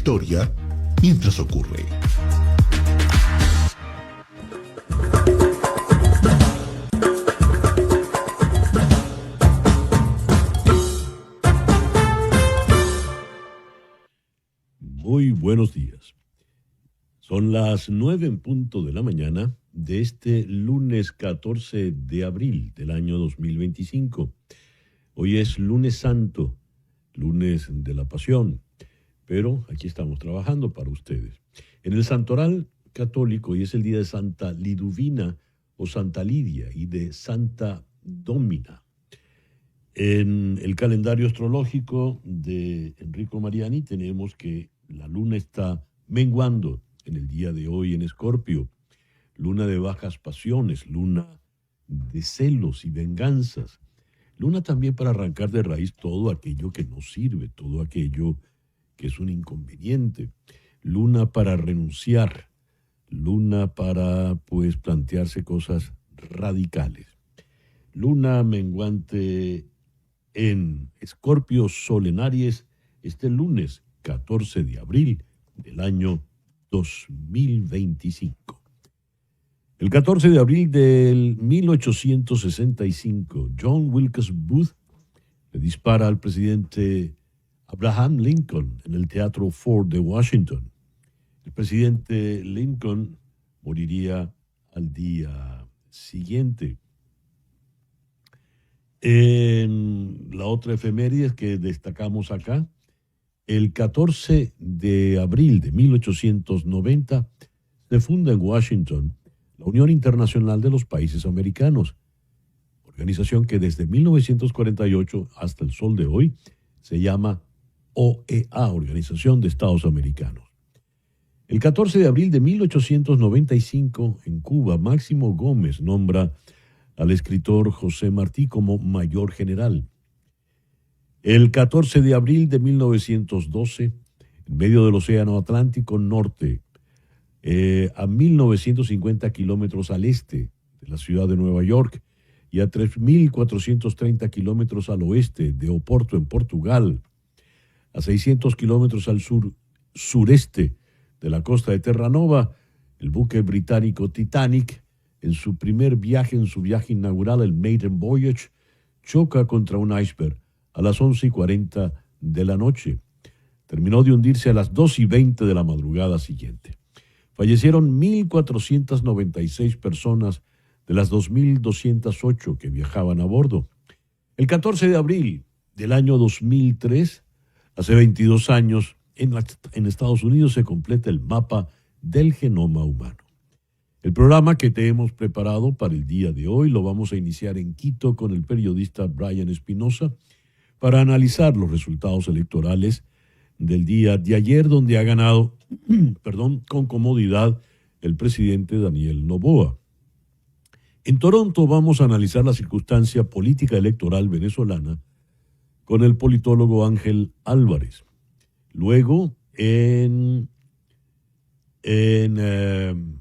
historia mientras ocurre. Muy buenos días. Son las 9 en punto de la mañana de este lunes 14 de abril del año 2025. Hoy es lunes santo, lunes de la pasión, pero aquí estamos trabajando para ustedes. En el santoral católico hoy es el día de Santa Liduvina o Santa Lidia y de Santa Domina. En el calendario astrológico de Enrico Mariani tenemos que la luna está menguando en el día de hoy en Escorpio, luna de bajas pasiones, luna de celos y venganzas, luna también para arrancar de raíz todo aquello que no sirve, todo aquello que es un inconveniente, luna para renunciar, luna para plantearse cosas radicales. Luna menguante en Escorpio, Sol en Aries, este lunes 14 de abril del año 2025. El 14 de abril del 1865, John Wilkes Booth le dispara al presidente Abraham Lincoln en el Teatro Ford de Washington. El presidente Lincoln moriría al día siguiente. En la otra efeméride que destacamos acá, el 14 de abril de 1890 se funda en Washington la Unión Internacional de los Países Americanos, organización que desde 1948 hasta el sol de hoy se llama OEA, Organización de Estados Americanos. El 14 de abril de 1895 en Cuba, Máximo Gómez nombra al escritor José Martí como mayor general. El 14 de abril de 1912, en medio del Océano Atlántico Norte, a 1950 kilómetros al este de la ciudad de Nueva York y a 3.430 kilómetros al oeste de Oporto, en Portugal, a 600 kilómetros al sureste de la costa de Terranova, el buque británico Titanic, en su viaje inaugural, el Maiden Voyage, choca contra un iceberg a las 11:40 de la noche. Terminó de hundirse a las 2:20 de la madrugada siguiente. Fallecieron 1.496 personas de las 2.208 que viajaban a bordo. El 14 de abril del año 2003, hace 22 años, en Estados Unidos se completa el mapa del genoma humano. El programa que te hemos preparado para el día de hoy lo vamos a iniciar en Quito con el periodista Brian Espinosa para analizar los resultados electorales del día de ayer, donde ha ganado con comodidad el presidente Daniel Noboa. En Toronto vamos a analizar la circunstancia política electoral venezolana con el politólogo Ángel Álvarez. Luego,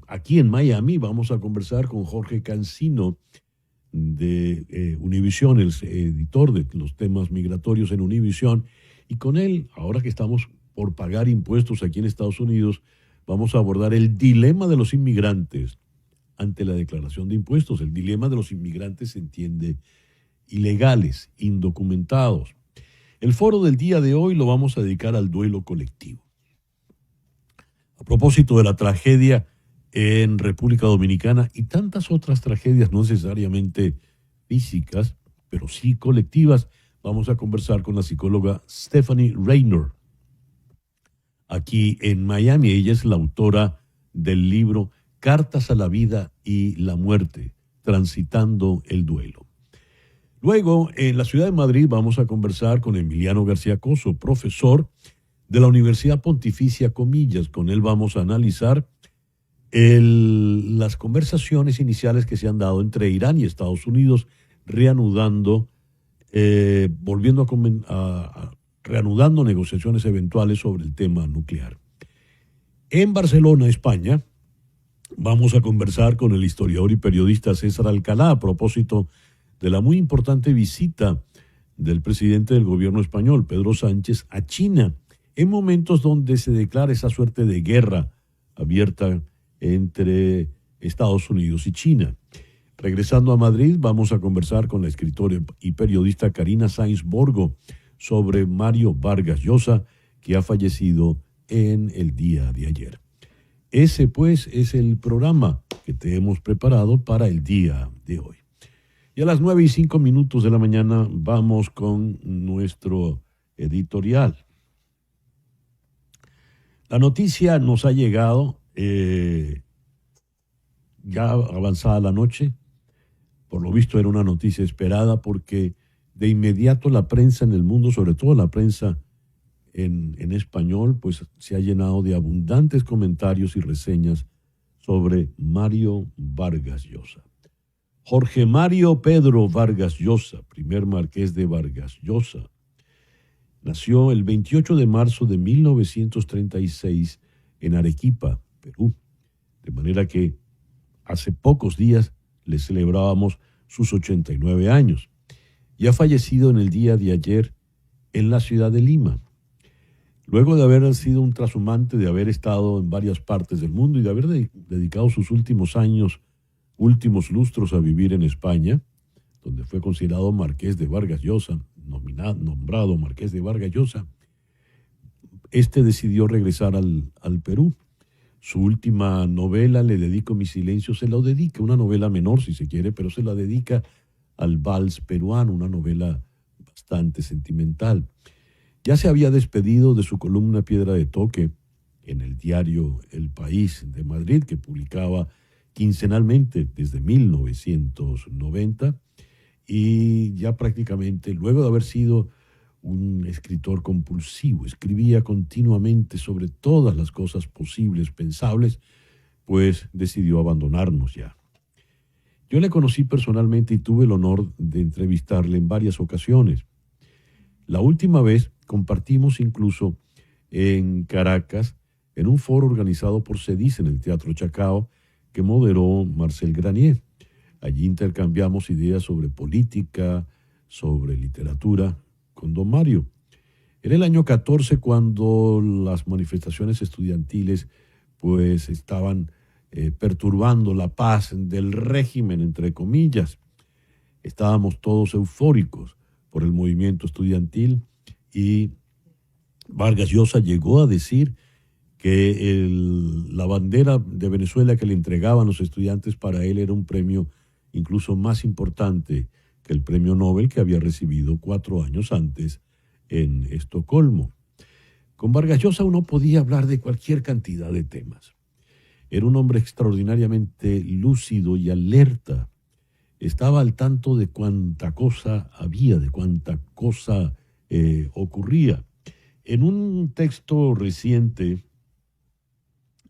aquí en Miami vamos a conversar con Jorge Cancino de Univisión, el editor de los temas migratorios en Univisión, y con él, ahora que estamos por pagar impuestos aquí en Estados Unidos, vamos a abordar el dilema de los inmigrantes ante la declaración de impuestos. El dilema de los inmigrantes se entiende ilegales, indocumentados. El foro del día de hoy lo vamos a dedicar al duelo colectivo. A propósito de la tragedia en República Dominicana y tantas otras tragedias no necesariamente físicas, pero sí colectivas, vamos a conversar con la psicóloga Stephanie Raynor aquí en Miami. Ella es la autora del libro Cartas a la Vida y la Muerte, Transitando el Duelo. Luego, en la ciudad de Madrid, vamos a conversar con Emiliano García Coso, profesor de la Universidad Pontificia Comillas. Con él vamos a analizar las conversaciones iniciales que se han dado entre Irán y Estados Unidos, reanudando negociaciones eventuales sobre el tema nuclear. En Barcelona, España, vamos a conversar con el historiador y periodista César Alcalá a propósito de la muy importante visita del presidente del gobierno español, Pedro Sánchez, a China en momentos donde se declara esa suerte de guerra abierta entre Estados Unidos y China. Regresando a Madrid, vamos a conversar con la escritora y periodista Karina Sáenz Borgo sobre Mario Vargas Llosa, que ha fallecido en el día de ayer. Ese, pues, es el programa que te hemos preparado para el día de hoy. Y a las 9:05 de la mañana vamos con nuestro editorial. La noticia nos ha llegado ya avanzada la noche. Por lo visto era una noticia esperada porque de inmediato la prensa en el mundo, sobre todo la prensa en español, pues se ha llenado de abundantes comentarios y reseñas sobre Mario Vargas Llosa. Jorge Mario Pedro Vargas Llosa, primer marqués de Vargas Llosa, nació el 28 de marzo de 1936 en Arequipa, Perú, de manera que hace pocos días le celebrábamos sus 89 años y ha fallecido en el día de ayer en la ciudad de Lima. Luego de haber sido un trashumante, de haber estado en varias partes del mundo y de haber dedicado sus últimos años, últimos lustros a vivir en España, donde fue considerado marqués de Vargas Llosa, nombrado marqués de Vargas Llosa, decidió regresar al Perú. Su última novela, Le dedico mi silencio, se la dedica, una novela menor si se quiere, pero se la dedica al vals peruano, una novela bastante sentimental. Ya se había despedido de su columna Piedra de Toque en el diario El País de Madrid, que publicaba quincenalmente desde 1990, y ya prácticamente, luego de haber sido un escritor compulsivo, escribía continuamente sobre todas las cosas posibles, pensables, pues decidió abandonarnos ya. Yo le conocí personalmente y tuve el honor de entrevistarle en varias ocasiones. La última vez compartimos incluso en Caracas, en un foro organizado por CEDIS en el Teatro Chacao, que moderó Marcel Granier. Allí intercambiamos ideas sobre política, sobre literatura, con don Mario. Era el año 14 cuando las manifestaciones estudiantiles pues estaban perturbando la paz del régimen, entre comillas. Estábamos todos eufóricos por el movimiento estudiantil y Vargas Llosa llegó a decir que la bandera de Venezuela que le entregaban los estudiantes para él era un premio incluso más importante que el premio Nobel que había recibido 4 años antes en Estocolmo. Con Vargas Llosa uno podía hablar de cualquier cantidad de temas. Era un hombre extraordinariamente lúcido y alerta. Estaba al tanto de cuánta cosa había, de cuánta cosa ocurría. En un texto reciente,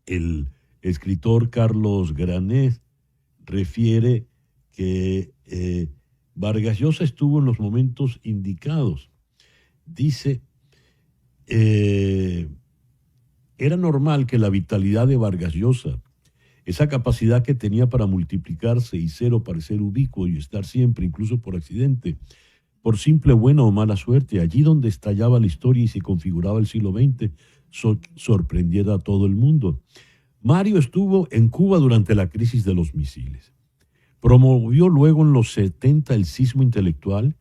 el escritor Carlos Granés refiere que Vargas Llosa estuvo en los momentos indicados. Dice, era normal que la vitalidad de Vargas Llosa, esa capacidad que tenía para multiplicarse y cero parecer ubicuo y estar siempre, incluso por accidente, por simple buena o mala suerte, allí donde estallaba la historia y se configuraba el siglo XX, sorprendiera a todo el mundo. Mario estuvo en Cuba durante la crisis de los misiles. Promovió luego en los 70 el sismo intelectual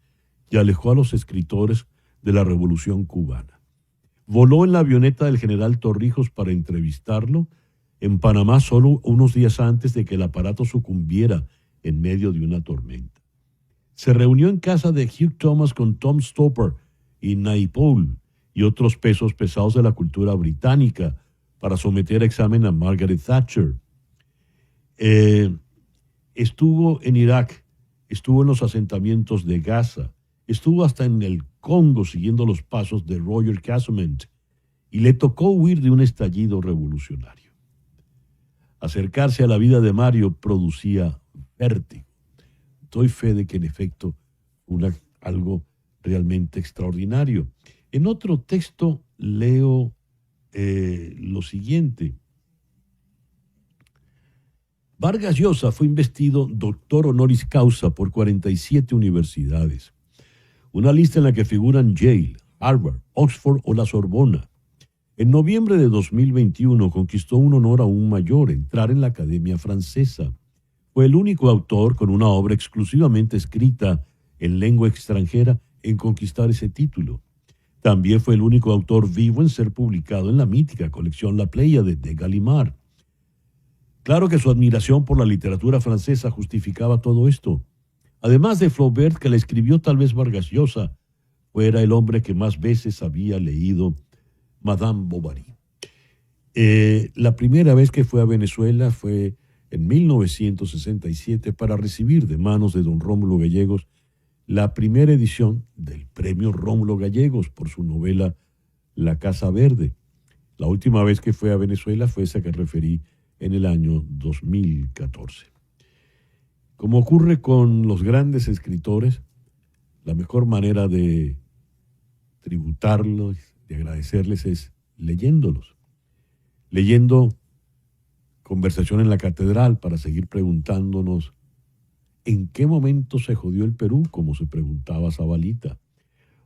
y alejó a los escritores de la Revolución Cubana. Voló en la avioneta del general Torrijos para entrevistarlo en Panamá solo unos días antes de que el aparato sucumbiera en medio de una tormenta. Se reunió en casa de Hugh Thomas con Tom Stoppard y Naipaul y otros pesos pesados de la cultura británica para someter a examen a Margaret Thatcher. Estuvo en Irak, estuvo en los asentamientos de Gaza, estuvo hasta en el Congo siguiendo los pasos de Roger Casement y le tocó huir de un estallido revolucionario. Acercarse a la vida de Mario producía vértigo. Doy fe de que en efecto algo realmente extraordinario. En otro texto leo lo siguiente. Vargas Llosa fue investido doctor honoris causa por 47 universidades, una lista en la que figuran Yale, Harvard, Oxford o la Sorbona. En noviembre de 2021 conquistó un honor aún mayor, entrar en la Academia Francesa. Fue el único autor con una obra exclusivamente escrita en lengua extranjera en conquistar ese título. También fue el único autor vivo en ser publicado en la mítica colección La Pléyade de Gallimard. Claro que su admiración por la literatura francesa justificaba todo esto. Además de Flaubert, que le escribió tal vez Vargas Llosa, fuera el hombre que más veces había leído Madame Bovary. La primera vez que fue a Venezuela fue en 1967 para recibir de manos de don Rómulo Gallegos la primera edición del premio Rómulo Gallegos por su novela La Casa Verde. La última vez que fue a Venezuela fue esa que referí en el año 2014. Como ocurre con los grandes escritores, la mejor manera de tributarlos, de agradecerles es leyéndolos. Leyendo Conversación en la Catedral para seguir preguntándonos ¿en qué momento se jodió el Perú? Como se preguntaba Zabalita.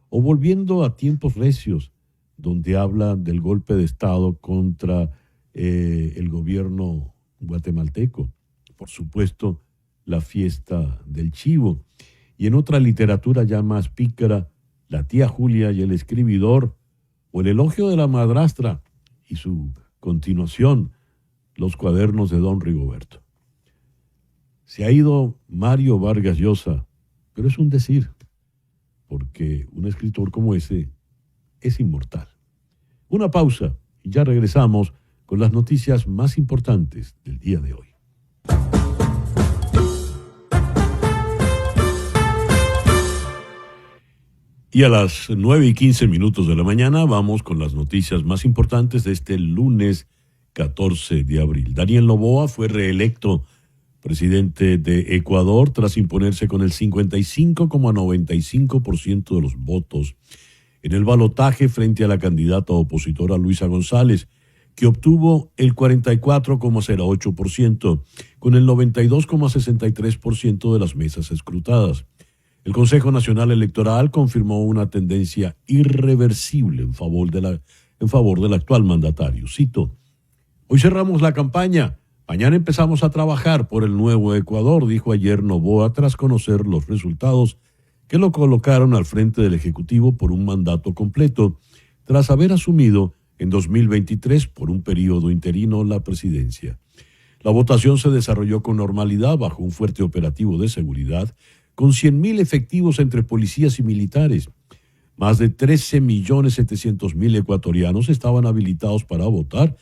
O volviendo a Tiempos Recios, donde habla del golpe de Estado contra el gobierno guatemalteco. Por supuesto, la fiesta del chivo. Y en otra literatura ya más pícara, La tía Julia y el escribidor, o El elogio de la madrastra y su continuación, Los cuadernos de don Rigoberto. Se ha ido Mario Vargas Llosa, pero es un decir, porque un escritor como ese es inmortal. Una pausa y ya regresamos con las noticias más importantes del día de hoy. Y a las 9:15 de la mañana vamos con las noticias más importantes de este lunes 14 de abril. Daniel Noboa fue reelecto presidente de Ecuador tras imponerse con el 55,95% de los votos en el balotaje frente a la candidata opositora Luisa González, que obtuvo el 44,08% con el 92,63% de las mesas escrutadas. El Consejo Nacional Electoral confirmó una tendencia irreversible en favor del actual mandatario. Cito: hoy cerramos la campaña, mañana empezamos a trabajar por el nuevo Ecuador, dijo ayer Noboa tras conocer los resultados que lo colocaron al frente del Ejecutivo por un mandato completo, tras haber asumido en 2023 por un periodo interino la presidencia. La votación se desarrolló con normalidad bajo un fuerte operativo de seguridad, con 100.000 efectivos entre policías y militares. Más de 13.700.000 ecuatorianos estaban habilitados para votar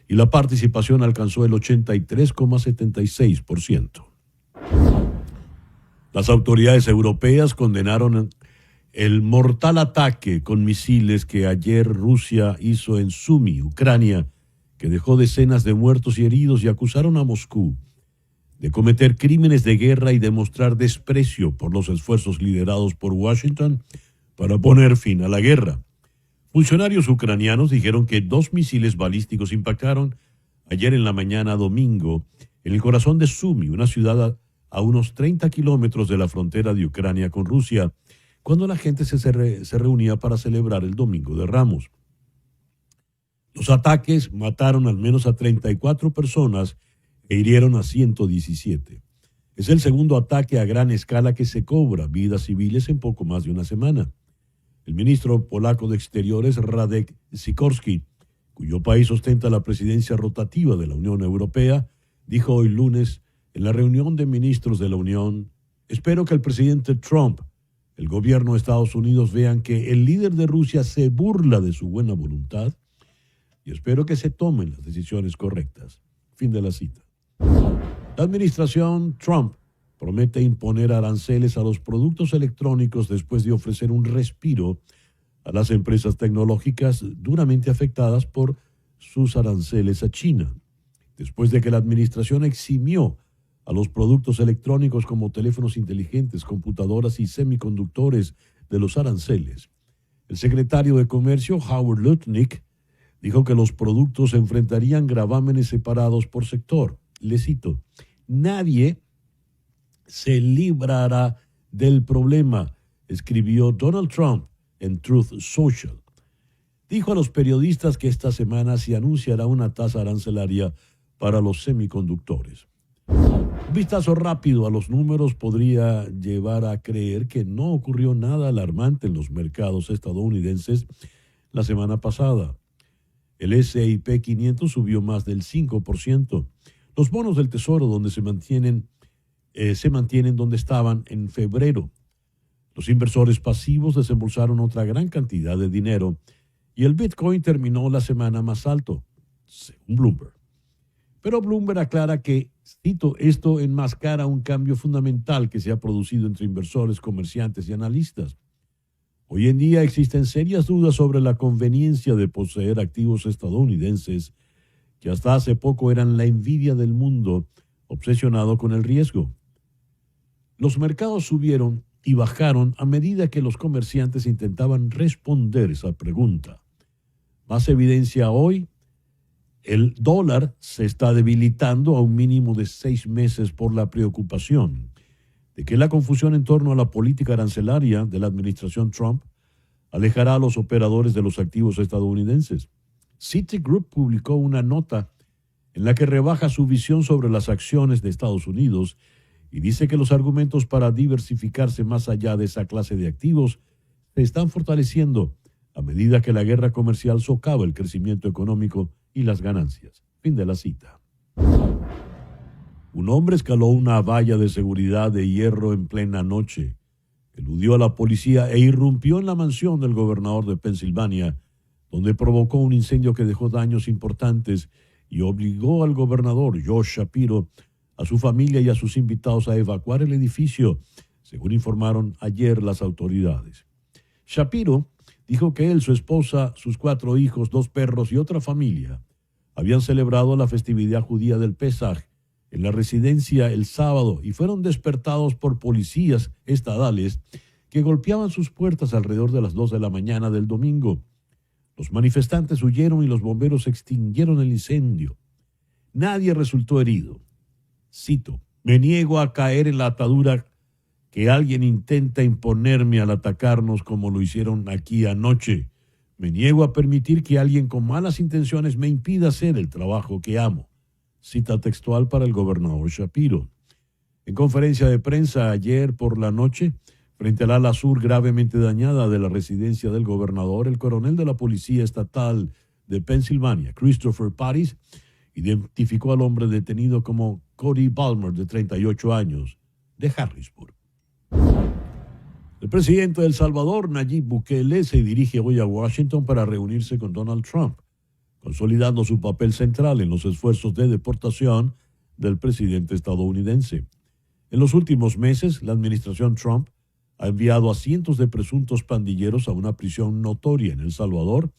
y la participación alcanzó el 83,76%. Las autoridades europeas condenaron el mortal ataque con misiles que ayer Rusia hizo en Sumy, Ucrania, que dejó decenas de muertos y heridos, y acusaron a Moscú de cometer crímenes de guerra y demostrar desprecio por los esfuerzos liderados por Washington para poner fin a la guerra. Funcionarios ucranianos dijeron que 2 misiles balísticos impactaron ayer en la mañana domingo en el corazón de Sumy, una ciudad a unos 30 kilómetros de la frontera de Ucrania con Rusia, cuando la gente se reunía para celebrar el Domingo de Ramos. Los ataques mataron al menos a 34 personas e hirieron a 117. Es el segundo ataque a gran escala que se cobra vidas civiles en poco más de una semana. El ministro polaco de Exteriores, Radek Sikorski, cuyo país ostenta la presidencia rotativa de la Unión Europea, dijo hoy lunes en la reunión de ministros de la Unión: espero que el presidente Trump, el gobierno de Estados Unidos vean que el líder de Rusia se burla de su buena voluntad y espero que se tomen las decisiones correctas. Fin de la cita. La administración Trump promete imponer aranceles a los productos electrónicos después de ofrecer un respiro a las empresas tecnológicas duramente afectadas por sus aranceles a China. Después de que la administración eximió a los productos electrónicos como teléfonos inteligentes, computadoras y semiconductores de los aranceles, el secretario de Comercio, Howard Lutnick, dijo que los productos enfrentarían gravámenes separados por sector. Le cito: nadie se librará del problema, escribió Donald Trump en Truth Social. dijo a los periodistas que esta semana se anunciará una tasa arancelaria para los semiconductores. Un vistazo rápido a los números podría llevar a creer que no ocurrió nada alarmante en los mercados estadounidenses la semana pasada. El S&P 500 subió más del 5%. Los bonos del Tesoro donde se mantienen donde estaban en febrero. Los inversores pasivos desembolsaron otra gran cantidad de dinero y el Bitcoin terminó la semana más alto, según Bloomberg. Pero Bloomberg aclara que, cito, esto enmascara un cambio fundamental que se ha producido entre inversores, comerciantes y analistas. Hoy en día existen serias dudas sobre la conveniencia de poseer activos estadounidenses que hasta hace poco eran la envidia del mundo obsesionado con el riesgo. Los mercados subieron y bajaron a medida que los comerciantes intentaban responder esa pregunta. Más evidencia hoy, el dólar se está debilitando a un mínimo de 6 meses por la preocupación de que la confusión en torno a la política arancelaria de la administración Trump alejará a los operadores de los activos estadounidenses. Citigroup publicó una nota en la que rebaja su visión sobre las acciones de Estados Unidos y dice que los argumentos para diversificarse más allá de esa clase de activos se están fortaleciendo a medida que la guerra comercial socava el crecimiento económico y las ganancias. Fin de la cita. Un hombre escaló una valla de seguridad de hierro en plena noche, eludió a la policía e irrumpió en la mansión del gobernador de Pensilvania, donde provocó un incendio que dejó daños importantes y obligó al gobernador Josh Shapiro, a su familia y a sus invitados a evacuar el edificio, según informaron ayer las autoridades. Shapiro dijo que él, su esposa, sus 4 hijos, 2 perros y otra familia habían celebrado la festividad judía del Pesaj en la residencia el sábado y fueron despertados por policías estadales que golpeaban sus puertas alrededor de las 2 de la mañana del domingo. Los manifestantes huyeron y los bomberos extinguieron el incendio. Nadie resultó herido. Cito, me niego a caer en la atadura que alguien intenta imponerme al atacarnos como lo hicieron aquí anoche. Me niego a permitir que alguien con malas intenciones me impida hacer el trabajo que amo. Cita textual para el gobernador Shapiro. En conferencia de prensa ayer por la noche, frente al ala sur gravemente dañada de la residencia del gobernador, el coronel de la Policía Estatal de Pensilvania, Christopher Paris, identificó al hombre detenido como Cody Balmer, de 38 años, de Harrisburg. El presidente de El Salvador, Nayib Bukele, se dirige hoy a Washington para reunirse con Donald Trump, consolidando su papel central en los esfuerzos de deportación del presidente estadounidense. En los últimos meses, la administración Trump ha enviado a cientos de presuntos pandilleros a una prisión notoria en El Salvador,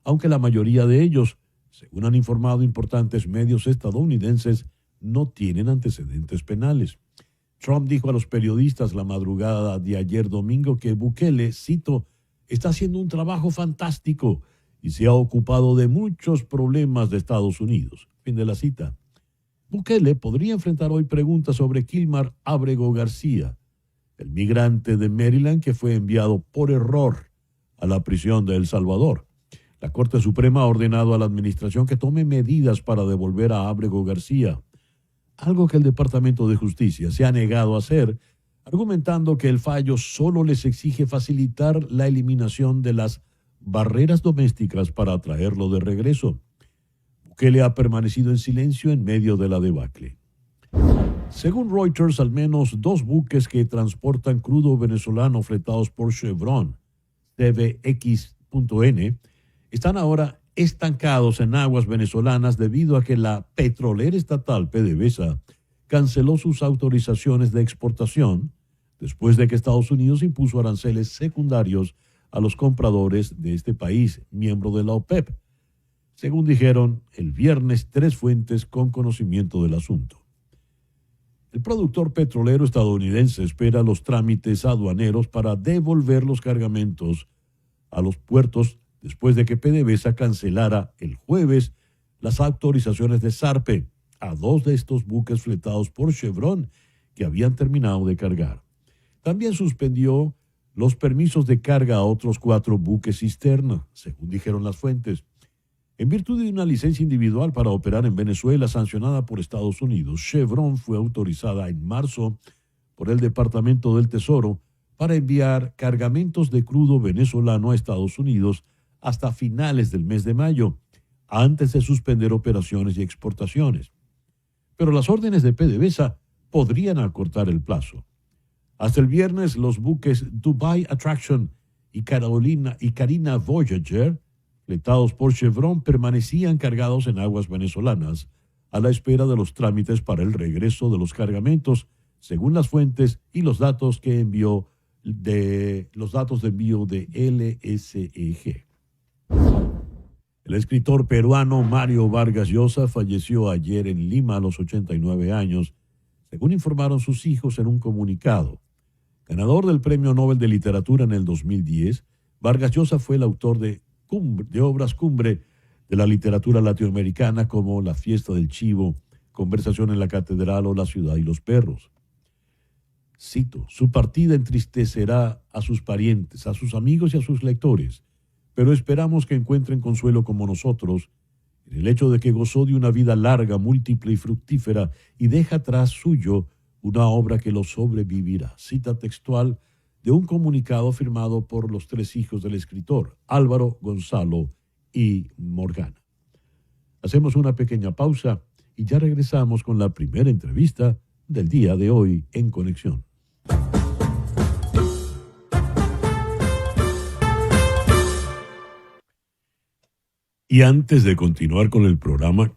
aunque la mayoría de ellos, según han informado importantes medios estadounidenses, no tienen antecedentes penales. Trump dijo a los periodistas la madrugada de ayer domingo que Bukele, cito, está haciendo un trabajo fantástico y se ha ocupado de muchos problemas de Estados Unidos. Fin de la cita. Bukele podría enfrentar hoy preguntas sobre Kilmar Ábrego García, el migrante de Maryland que fue enviado por error a la prisión de El Salvador. La Corte Suprema ha ordenado a la administración que tome medidas para devolver a Ábrego García, algo que el Departamento de Justicia se ha negado a hacer, argumentando que el fallo solo les exige facilitar la eliminación de las barreras domésticas para traerlo de regreso. Bukele ha permanecido en silencio en medio de la debacle. Según Reuters, al menos 2 buques que transportan crudo venezolano fletados por Chevron, TVX.N, están ahora estancados en aguas venezolanas debido a que la petrolera estatal PDVSA canceló sus autorizaciones de exportación después de que Estados Unidos impuso aranceles secundarios a los compradores de este país, miembro de la OPEP, según dijeron el viernes 3 fuentes con conocimiento del asunto. El productor petrolero estadounidense espera los trámites aduaneros para devolver los cargamentos a los puertos después de que PDVSA cancelara el jueves las autorizaciones de zarpe a 2 de estos buques fletados por Chevron que habían terminado de cargar. También suspendió los permisos de carga a otros 4 buques cisterna, según dijeron las fuentes. En virtud de una licencia individual para operar en Venezuela sancionada por Estados Unidos, Chevron fue autorizada en marzo por el Departamento del Tesoro para enviar cargamentos de crudo venezolano a Estados Unidos hasta finales del mes de mayo, antes de suspender operaciones y exportaciones. Pero las órdenes de PDVSA podrían acortar el plazo. Hasta el viernes, los buques Dubai Attraction y Carina Voyager, fletados por Chevron, permanecían cargados en aguas venezolanas a la espera de los trámites para el regreso de los cargamentos, según las fuentes y los datos de envío de LSEG. El escritor peruano Mario Vargas Llosa falleció ayer en Lima a los 89 años, según informaron sus hijos en un comunicado. Ganador del Premio Nobel de Literatura en el 2010, Vargas Llosa fue el autor de obras cumbre de la literatura latinoamericana como La fiesta del chivo, Conversación en la catedral o La ciudad y los perros. Cito: su partida entristecerá a sus parientes, a sus amigos y a sus lectores, pero esperamos que encuentren consuelo como nosotros en el hecho de que gozó de una vida larga, múltiple y fructífera y deja tras suyo una obra que lo sobrevivirá. Cita textual de un comunicado firmado por los 3 hijos del escritor, Álvaro, Gonzalo y Morgana. Hacemos una pequeña pausa y ya regresamos con la primera entrevista del día de hoy en Conexión. Y antes de continuar con el programa,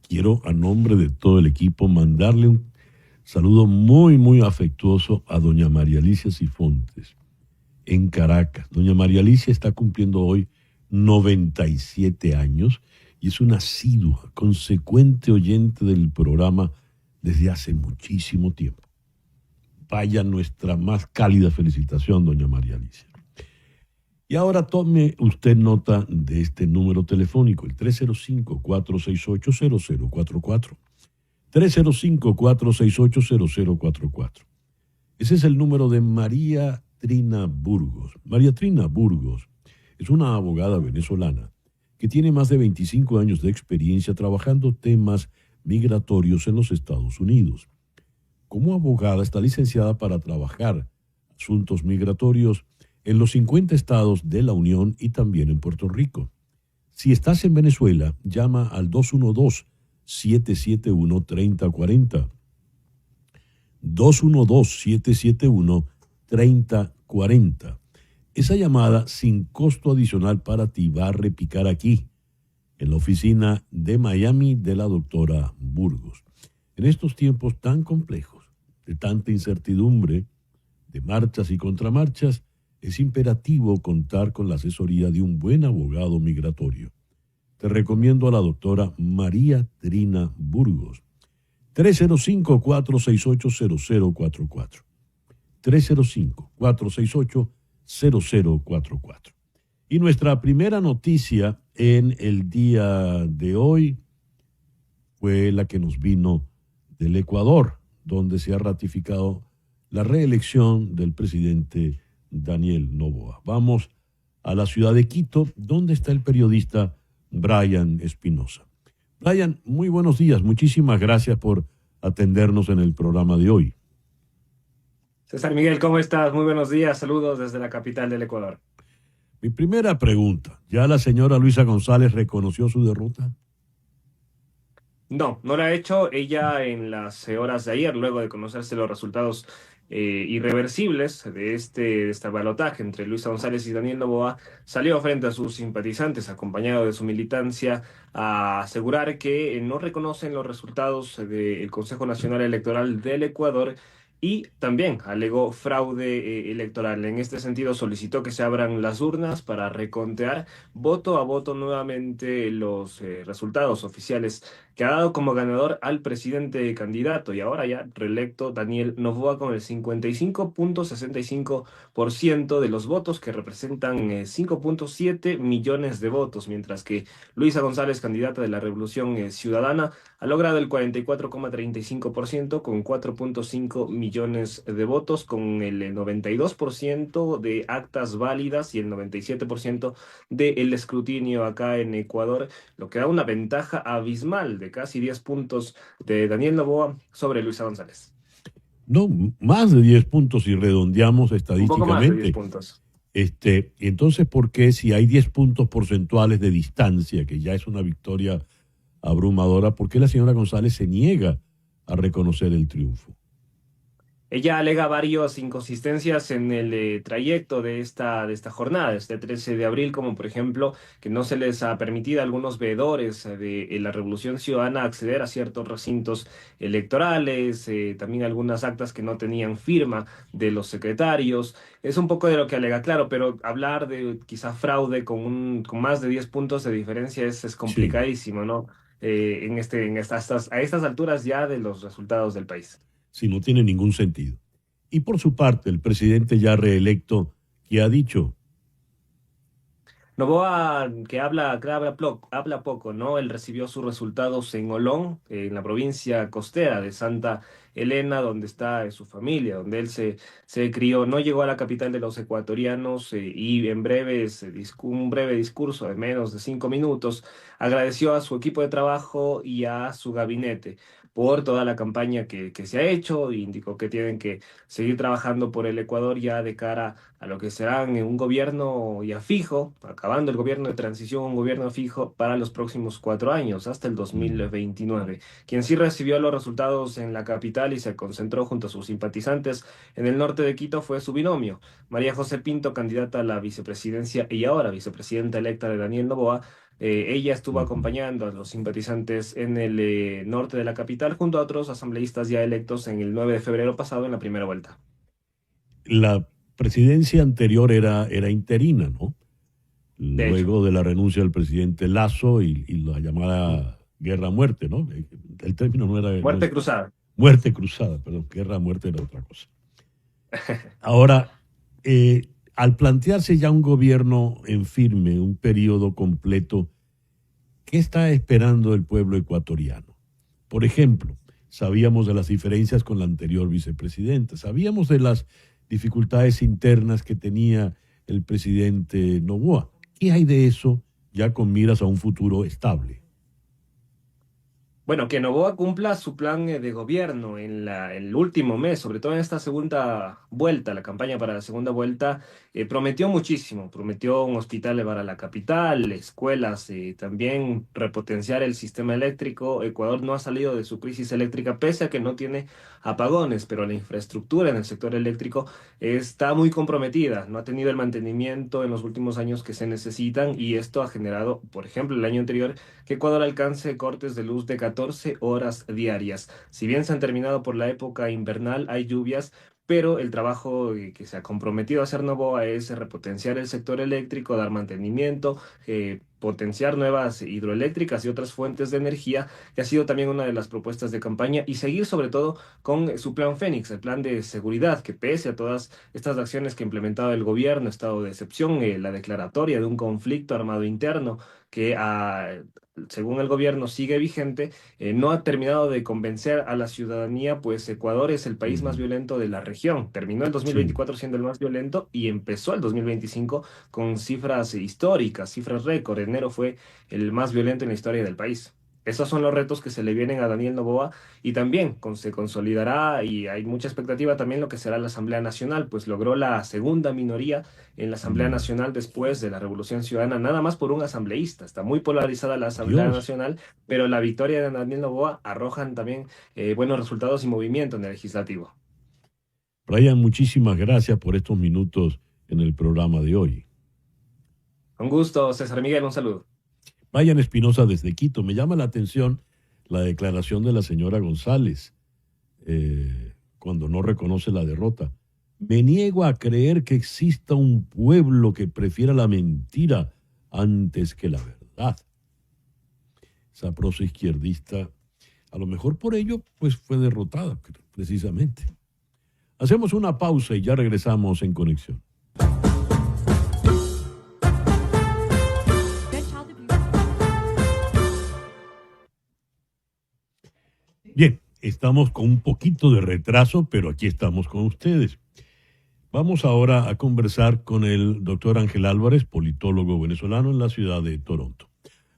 quiero, a nombre de todo el equipo, mandarle un saludo muy, muy afectuoso a doña María Alicia Cifontes, en Caracas. Doña María Alicia está cumpliendo hoy 97 años y es una asidua, consecuente oyente del programa desde hace muchísimo tiempo. Vaya nuestra más cálida felicitación, doña María Alicia. Y ahora tome usted nota de este número telefónico, el 305-468-0044. 305-468-0044. Ese es el número de María Trina Burgos. María Trina Burgos es una abogada venezolana que tiene más de 25 años de experiencia trabajando temas migratorios en los Estados Unidos. Como abogada está licenciada para trabajar asuntos migratorios en los 50 estados de la Unión y también en Puerto Rico. Si estás en Venezuela, llama al 212-771-3040. 212-771-3040. Esa llamada sin costo adicional para ti va a repicar aquí, en la oficina de Miami de la doctora Burgos. En estos tiempos tan complejos, de tanta incertidumbre, de marchas y contramarchas, es imperativo contar con la asesoría de un buen abogado migratorio. Te recomiendo a la doctora María Trina Burgos. 305-468-0044. 305-468-0044. Y nuestra primera noticia en el día de hoy fue la que nos vino del Ecuador, donde se ha ratificado la reelección del presidente Daniel Noboa. Vamos a la ciudad de Quito, donde está el periodista Brian Espinosa. Brian, muy buenos días. Muchísimas gracias por atendernos en el programa de hoy. César Miguel, ¿cómo estás? Muy buenos días. Saludos desde la capital del Ecuador. Mi primera pregunta, ¿ya la señora Luisa González reconoció su derrota? No, no la ha hecho. Ella en las horas de ayer, luego de conocerse los resultados irreversibles de este balotaje entre Luisa González y Daniel Noboa, salió frente a sus simpatizantes, acompañado de su militancia, a asegurar que no reconocen los resultados del Consejo Nacional Electoral del Ecuador y también alegó fraude electoral. En este sentido, solicitó que se abran las urnas para recontear voto a voto nuevamente los resultados oficiales que ha dado como ganador al presidente candidato y ahora ya reelecto Daniel Noboa con el 55.65% de los votos, que representan 5.7 millones de votos, mientras que Luisa González, candidata de la Revolución Ciudadana, ha logrado el 44.35% con 4.5 millones millones de votos, con el 92% de actas válidas y el 97% del escrutinio acá en Ecuador, lo que da una ventaja abismal de casi 10 puntos de Daniel Noboa sobre Luisa González. No, más de 10 puntos si redondeamos Un poco más de 10 estadísticamente. puntos. Entonces, ¿por qué si hay 10 puntos porcentuales de distancia, que ya es una victoria abrumadora, por qué la señora González se niega a reconocer el triunfo? Ella alega varias inconsistencias en el trayecto de esta jornada, este 13 de abril, como por ejemplo que no se les ha permitido a algunos veedores de la Revolución Ciudadana acceder a ciertos recintos electorales, también algunas actas que no tenían firma de los secretarios. Es un poco de lo que alega, claro, pero hablar de quizá fraude con más de 10 puntos de diferencia es complicadísimo, ¿no? A estas alturas ya de los resultados del país. Sí, no tiene ningún sentido. Y por su parte, el presidente ya reelecto, ¿qué ha dicho? Noboa, que habla poco, ¿no? Él recibió sus resultados en Olón, en la provincia costera de Santa Elena, donde está su familia, donde él se crió. No llegó a la capital de los ecuatorianos y en un breve discurso de menos de 5 minutos agradeció a su equipo de trabajo y a su gabinete por toda la campaña que se ha hecho, e indicó que tienen que seguir trabajando por el Ecuador ya de cara a lo que será un gobierno ya fijo, acabando el gobierno de transición, un gobierno fijo para los próximos 4 años, hasta el 2029. Quien sí recibió los resultados en la capital y se concentró junto a sus simpatizantes en el norte de Quito fue su binomio, María José Pinto, candidata a la vicepresidencia y ahora vicepresidenta electa de Daniel Noboa. Ella estuvo acompañando a los simpatizantes en el norte de la capital junto a otros asambleístas ya electos en el 9 de febrero pasado en la primera vuelta. La presidencia anterior era interina, ¿no? Luego de la renuncia del presidente Lazo y la llamada guerra-muerte, ¿no? El término no era... Muerte cruzada. Muerte cruzada, perdón, guerra-muerte era otra cosa. Ahora, al plantearse ya un gobierno en firme, un periodo completo, ¿qué está esperando el pueblo ecuatoriano? Por ejemplo, sabíamos de las diferencias con la anterior vicepresidenta, sabíamos de las dificultades internas que tenía el presidente Noboa. ¿Qué hay de eso ya con miras a un futuro estable? Bueno, que Noboa cumpla su plan de gobierno en el último mes, sobre todo en esta segunda vuelta, la campaña para la segunda vuelta, prometió muchísimo. Prometió un hospital para la capital, escuelas, también repotenciar el sistema eléctrico. Ecuador no ha salido de su crisis eléctrica, pese a que no tiene apagones, pero la infraestructura en el sector eléctrico está muy comprometida. No ha tenido el mantenimiento en los últimos años que se necesitan y esto ha generado, por ejemplo, el año anterior, que Ecuador alcance cortes de luz de 14 horas diarias. Si bien se han terminado por la época invernal, hay lluvias, pero el trabajo que se ha comprometido a hacer Noboa es repotenciar el sector eléctrico, dar mantenimiento, potenciar nuevas hidroeléctricas y otras fuentes de energía, que ha sido también una de las propuestas de campaña, y seguir sobre todo con su plan Fénix, el plan de seguridad, que pese a todas estas acciones que ha implementado el gobierno, estado de excepción, la declaratoria de un conflicto armado interno que según el gobierno sigue vigente, no ha terminado de convencer a la ciudadanía, pues Ecuador es el país más violento de la región. Terminó el 2024 siendo el más violento y empezó el 2025 con cifras históricas, cifras récord. Enero fue el más violento en la historia del país. Esos son los retos que se le vienen a Daniel Noboa y también se consolidará, y hay mucha expectativa también lo que será la Asamblea Nacional, pues logró la segunda minoría en la Asamblea Nacional después de la Revolución Ciudadana, nada más por un asambleísta. Está muy polarizada la Asamblea Nacional, pero la victoria de Daniel Noboa arrojan también buenos resultados y movimiento en el legislativo. Brian, muchísimas gracias por estos minutos en el programa de hoy. Un gusto, César Miguel, un saludo. Brian Espinosa desde Quito. Me llama la atención la declaración de la señora González cuando no reconoce la derrota. Me niego a creer que exista un pueblo que prefiera la mentira antes que la verdad. Esa prosa izquierdista, a lo mejor por ello, pues fue derrotada, precisamente. Hacemos una pausa y ya regresamos en Conexión. Bien, estamos con un poquito de retraso, pero aquí estamos con ustedes. Vamos ahora a conversar con el doctor Ángel Álvarez, politólogo venezolano en la ciudad de Toronto.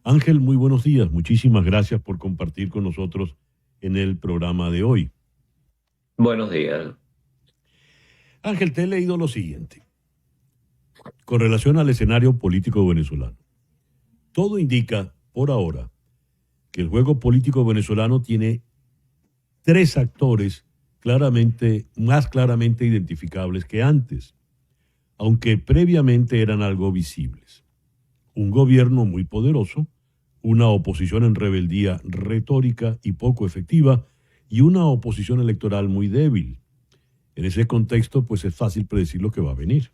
Ángel, muy buenos días. Muchísimas gracias por compartir con nosotros en el programa de hoy. Buenos días. Ángel, te he leído lo siguiente con relación al escenario político venezolano. Todo indica, por ahora, que el juego político venezolano tiene tres actores más claramente identificables que antes, aunque previamente eran algo visibles. Un gobierno muy poderoso, una oposición en rebeldía retórica y poco efectiva, y una oposición electoral muy débil. En ese contexto, pues es fácil predecir lo que va a venir.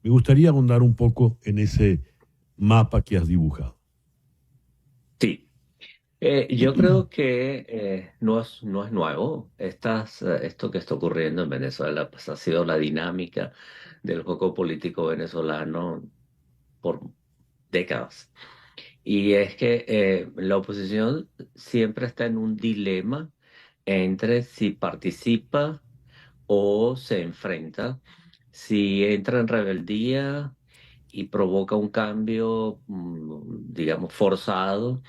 Me gustaría ahondar un poco en ese mapa que has dibujado. Sí, yo creo que no es nuevo. Esto que está ocurriendo en Venezuela pues, ha sido la dinámica del juego político venezolano por décadas. Y es que la oposición siempre está en un dilema entre si participa o se enfrenta, si entra en rebeldía y provoca un cambio, digamos, forzado,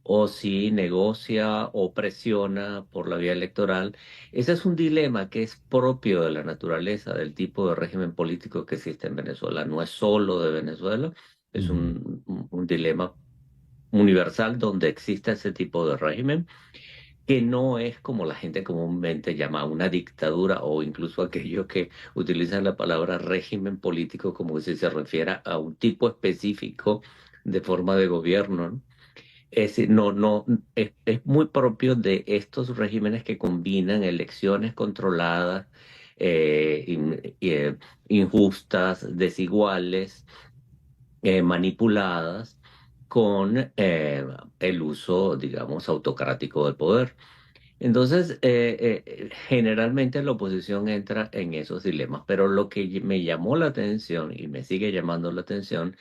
o si negocia o presiona por la vía electoral. Ese es un dilema que es propio de la naturaleza del tipo de régimen político que existe en Venezuela. No es solo de Venezuela, es Ujú. un dilema universal donde existe ese tipo de régimen que no es como la gente comúnmente llama una dictadura o incluso aquellos que utilizan la palabra régimen político como si se refiera a un tipo específico de forma de gobierno, ¿no? Es decir, no, es muy propio de estos regímenes que combinan elecciones controladas, injustas, desiguales, manipuladas, con el uso, digamos, autocrático del poder. Entonces, generalmente la oposición entra en esos dilemas, pero lo que me llamó la atención y me sigue llamando la atención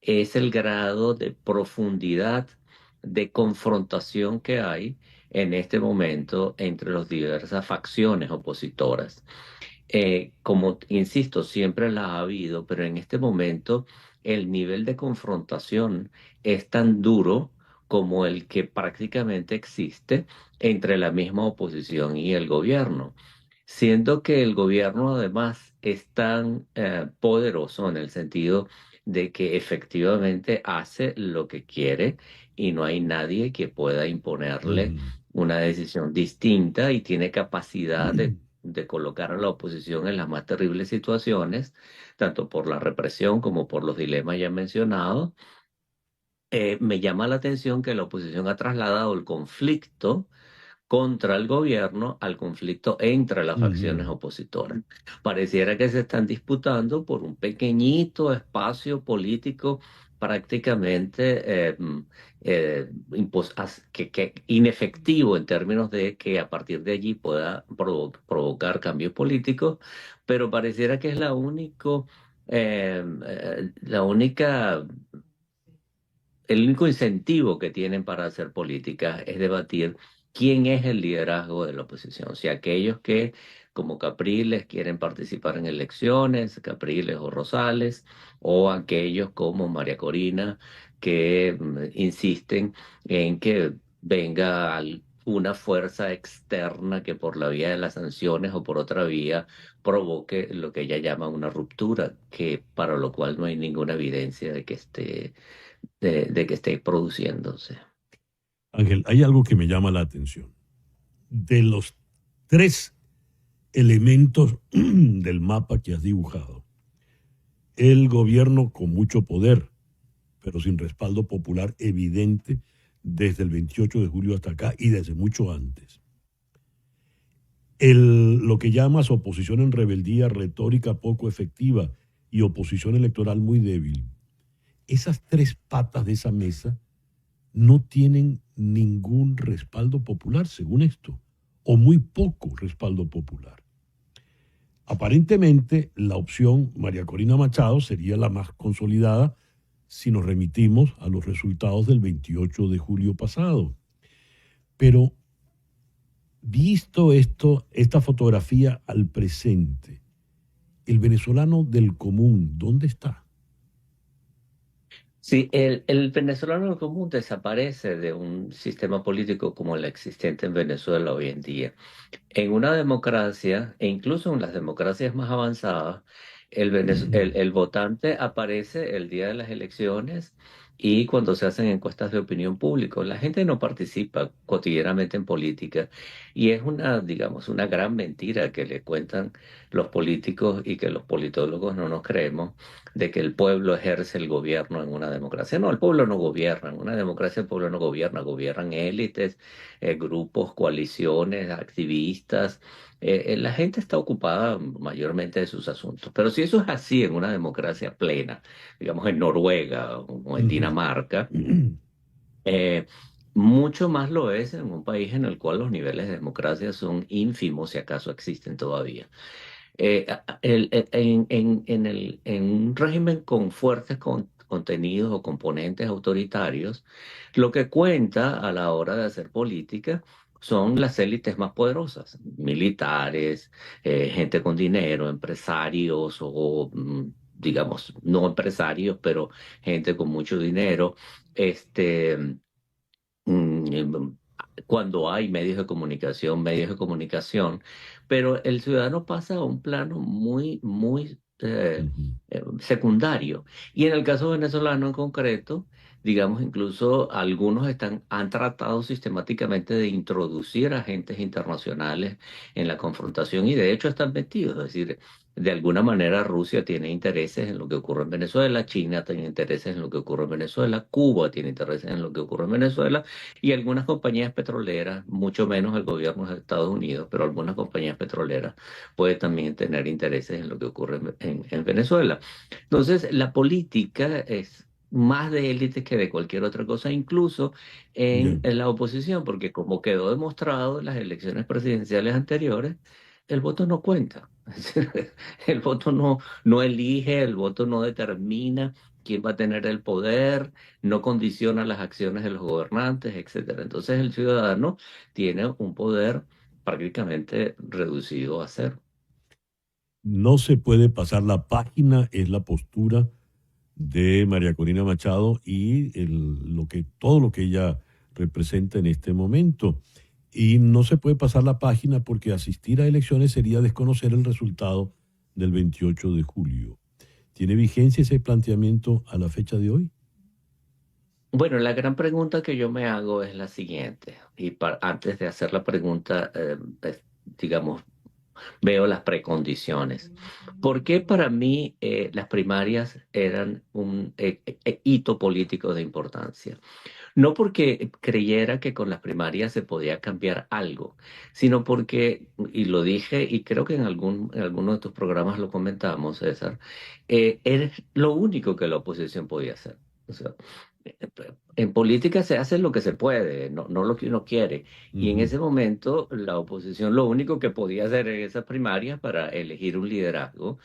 es el grado de profundidad de confrontación que hay en este momento entre las diversas facciones opositoras. Como insisto, siempre la ha habido, pero en este momento el nivel de confrontación es tan duro como el que prácticamente existe entre la misma oposición y el gobierno, siendo que el gobierno además es tan poderoso en el sentido de que efectivamente hace lo que quiere y no hay nadie que pueda imponerle Ujú. una decisión distinta y tiene capacidad de colocar a la oposición en las más terribles situaciones, tanto por la represión como por los dilemas ya mencionados. Me llama la atención que la oposición ha trasladado el conflicto contra el gobierno al conflicto entre las facciones Ujú. opositoras. Pareciera que se están disputando por un pequeñito espacio político prácticamente que inefectivo en términos de que a partir de allí pueda provocar cambios políticos, pero pareciera que es la única el único incentivo que tienen para hacer política es debatir quién es el liderazgo de la oposición. Si aquellos que, como Capriles, quieren participar en elecciones, Capriles o Rosales, o aquellos como María Corina, que insisten en que venga una fuerza externa que por la vía de las sanciones o por otra vía provoque lo que ella llama una ruptura, que para lo cual no hay ninguna evidencia de que esté produciéndose. Ángel, hay algo que me llama la atención. De los tres elementos del mapa que has dibujado, el gobierno con mucho poder, pero sin respaldo popular evidente desde el 28 de julio hasta acá y desde mucho antes. Lo que llamas oposición en rebeldía, retórica poco efectiva y oposición electoral muy débil. Esas tres patas de esa mesa no tienen ningún respaldo popular, según esto, o muy poco respaldo popular. Aparentemente, la opción María Corina Machado sería la más consolidada si nos remitimos a los resultados del 28 de julio pasado. Pero Visto esto, esta fotografía al presente, el venezolano del común, ¿dónde está? Sí, el venezolano común desaparece de un sistema político como el existente en Venezuela hoy en día. En una democracia, e incluso en las democracias más avanzadas, el votante aparece el día de las elecciones y cuando se hacen encuestas de opinión pública. La gente no participa cotidianamente en política y es una, digamos, una gran mentira que le cuentan los políticos y que los politólogos no nos creemos de que el pueblo ejerce el gobierno en una democracia. No, el pueblo no gobierna. En una democracia el pueblo no gobierna, gobiernan élites, grupos, coaliciones, activistas. La gente está ocupada mayormente de sus asuntos. Pero si eso es así en una democracia plena, digamos en Noruega o en Ujú. Dinamarca, eh, mucho más lo es en un país en el cual los niveles de democracia son ínfimos, si acaso existen todavía. En un régimen con fuertes contenidos o componentes autoritarios, lo que cuenta a la hora de hacer política son las élites más poderosas, militares, gente con dinero, empresarios o, digamos, no empresarios, pero gente con mucho dinero. Este, mm, Cuando hay medios de comunicación, pero el ciudadano pasa a un plano muy Ujú. secundario. Y en el caso venezolano en concreto, digamos, incluso algunos han tratado sistemáticamente de introducir agentes internacionales en la confrontación y de hecho están metidos. Es decir, de alguna manera Rusia tiene intereses en lo que ocurre en Venezuela, China tiene intereses en lo que ocurre en Venezuela, Cuba tiene intereses en lo que ocurre en Venezuela y algunas compañías petroleras, mucho menos el gobierno de Estados Unidos, pero algunas compañías petroleras pueden también tener intereses en lo que ocurre en Venezuela. Entonces, la política es más de élite que de cualquier otra cosa, incluso Ya. en la oposición, porque como quedó demostrado en las elecciones presidenciales anteriores, el voto no cuenta. El voto no elige, el voto no determina quién va a tener el poder, no condiciona las acciones de los gobernantes, etcétera. Entonces el ciudadano tiene un poder prácticamente reducido a cero. No se puede pasar la página, es la postura de María Corina Machado y todo lo que ella representa en este momento. Y no se puede pasar la página porque asistir a elecciones sería desconocer el resultado del 28 de julio. ¿Tiene vigencia ese planteamiento a la fecha de hoy? Bueno, la gran pregunta que yo me hago es la siguiente, y antes de hacer la pregunta, digamos, veo las precondiciones. ¿Por qué para mí las primarias eran un hito político de importancia? No porque creyera que con las primarias se podía cambiar algo, sino porque, y lo dije, y creo que en alguno de tus programas lo comentamos, César, es lo único que la oposición podía hacer. O sea, eh, en política se hace lo que se puede, no lo que uno quiere. Y en Ujú. ese momento la oposición lo único que podía hacer en esas primarias para elegir un liderazgo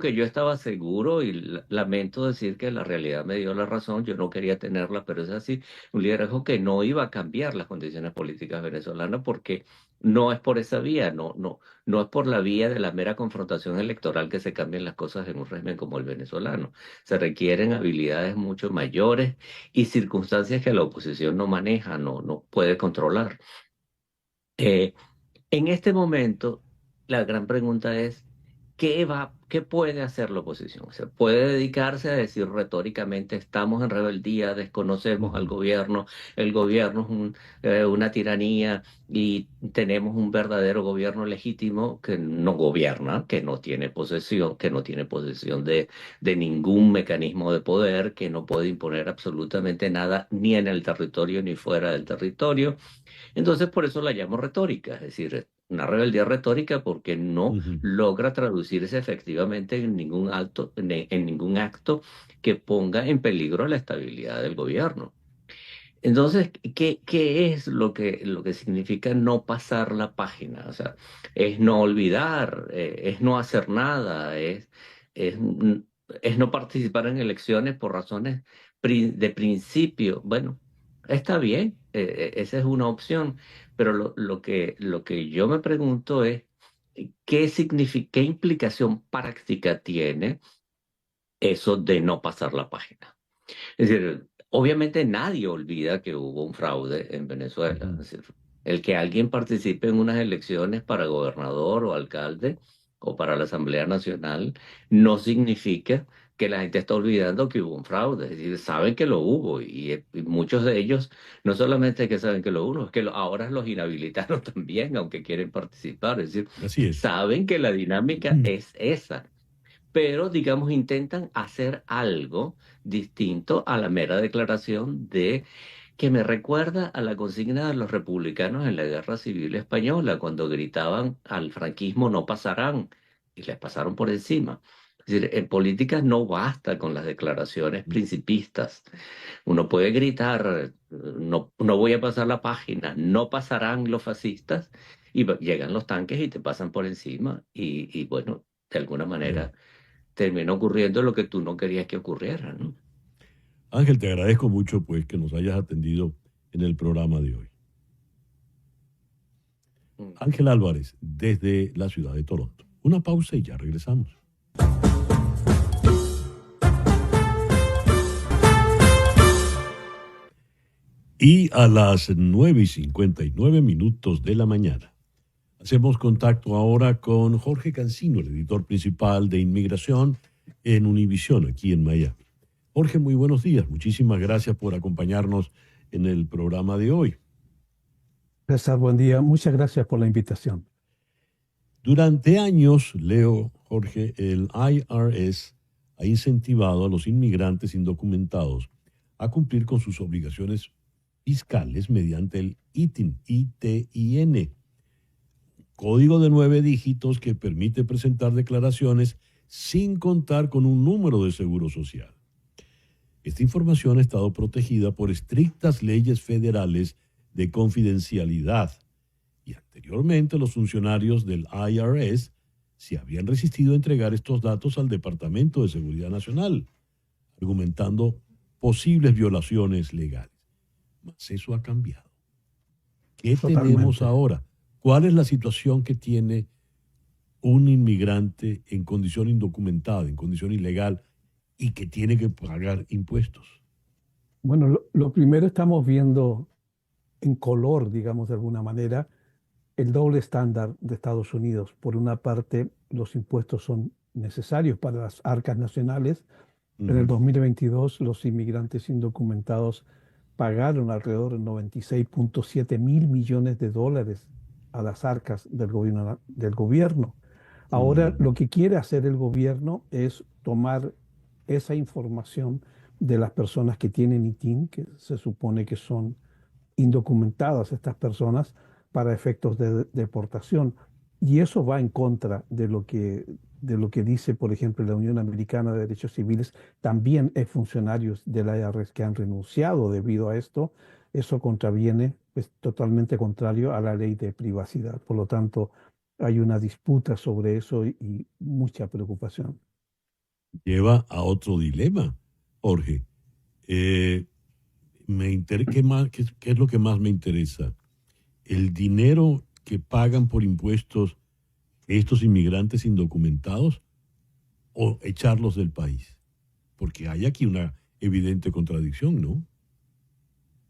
que yo estaba seguro y lamento decir que la realidad me dio la razón, yo no quería tenerla, pero es así, un liderazgo que no iba a cambiar las condiciones políticas venezolanas porque no es por esa vía, no es por la vía de la mera confrontación electoral que se cambian las cosas en un régimen como el venezolano. Se requieren habilidades mucho mayores y circunstancias que la oposición no maneja, no puede controlar. Eh, en este momento, la gran pregunta es, qué puede hacer la oposición? O sea, puede dedicarse a decir retóricamente, estamos en rebeldía, desconocemos al Ujú. gobierno, el gobierno es una tiranía y tenemos un verdadero gobierno legítimo que no gobierna, que no tiene posesión de ningún mecanismo de poder, que no puede imponer absolutamente nada ni en el territorio ni fuera del territorio. Entonces, por eso la llamo retórica, es decir, una rebeldía retórica porque no Ujú. logra traducirse efectivamente en en ningún acto que ponga en peligro la estabilidad del gobierno. Entonces, ¿qué es lo que significa no pasar la página? O sea, es no olvidar, es no hacer nada, es, mm, es no participar en elecciones por razones de principio. Bueno, está bien. esa es una opción, pero lo que yo me pregunto es, ¿qué significa, qué implicación práctica tiene eso de no pasar la página? Es decir, obviamente nadie olvida que hubo un fraude en Venezuela. Ujú. Es decir, el que alguien participe en unas elecciones para gobernador o alcalde o para la Asamblea Nacional no significa que la gente está olvidando que hubo un fraude. Es decir, saben que lo hubo y muchos de ellos no solamente que saben que lo hubo, es que ahora los inhabilitaron también, aunque quieren participar. Es decir, Así es. saben que la dinámica es esa, pero digamos intentan hacer algo distinto a la mera declaración de que me recuerda a la consigna de los republicanos en la Guerra Civil Española, cuando gritaban al franquismo no pasarán y les pasaron por encima. Es decir, en política no basta con las declaraciones principistas. Uno puede gritar, no, no voy a pasar la página, no pasarán los fascistas, y llegan los tanques y te pasan por encima. Y bueno, de alguna Ya. manera terminó ocurriendo lo que tú no querías que ocurriera, ¿no? Ángel, te agradezco mucho pues que nos hayas atendido en el programa de hoy. Mm. Ángel Álvarez, desde la ciudad de Toronto. Una pausa y ya regresamos. Y a las 9:59 de la mañana, hacemos contacto ahora con Jorge Cancino, el editor principal de Inmigración en Univisión, aquí en Miami. Jorge, muy buenos días. Muchísimas gracias por acompañarnos en el programa de hoy. César, buen día. Muchas gracias por la invitación. Durante años, leo, Jorge, el IRS ha incentivado a los inmigrantes indocumentados a cumplir con sus obligaciones fiscales mediante el ITIN, ITIN, código de 9 dígitos que permite presentar declaraciones sin contar con un número de seguro social. Esta información ha estado protegida por estrictas leyes federales de confidencialidad y anteriormente los funcionarios del IRS se habían resistido a entregar estos datos al Departamento de Seguridad Nacional, argumentando posibles violaciones legales. Mas eso ha cambiado. ¿Qué tenemos Totalmente. ahora? ¿Cuál es la situación que tiene un inmigrante en condición indocumentada, en condición ilegal y que tiene que pagar impuestos? Bueno, lo primero estamos viendo en color, digamos de alguna manera, el doble estándar de Estados Unidos. Por una parte, los impuestos son necesarios para las arcas nacionales. En el 2022, los inmigrantes indocumentados pagaron alrededor de 96.7 mil millones de dólares a las arcas del gobierno. Ahora, lo que quiere hacer el gobierno es tomar esa información de las personas que tienen ITIN, que se supone que son indocumentadas estas personas, para efectos de deportación. Y eso va en contra de lo que dice, por ejemplo, la Unión Americana de Derechos Civiles. También hay funcionarios del IRS que han renunciado debido a esto. Eso contraviene, es totalmente contrario a la ley de privacidad. Por lo tanto, hay una disputa sobre eso y mucha preocupación. Lleva a otro dilema, Jorge. ¿Qué es lo que más me interesa? ¿El dinero que pagan por impuestos estos inmigrantes indocumentados o echarlos del país? Porque hay aquí una evidente contradicción, ¿no?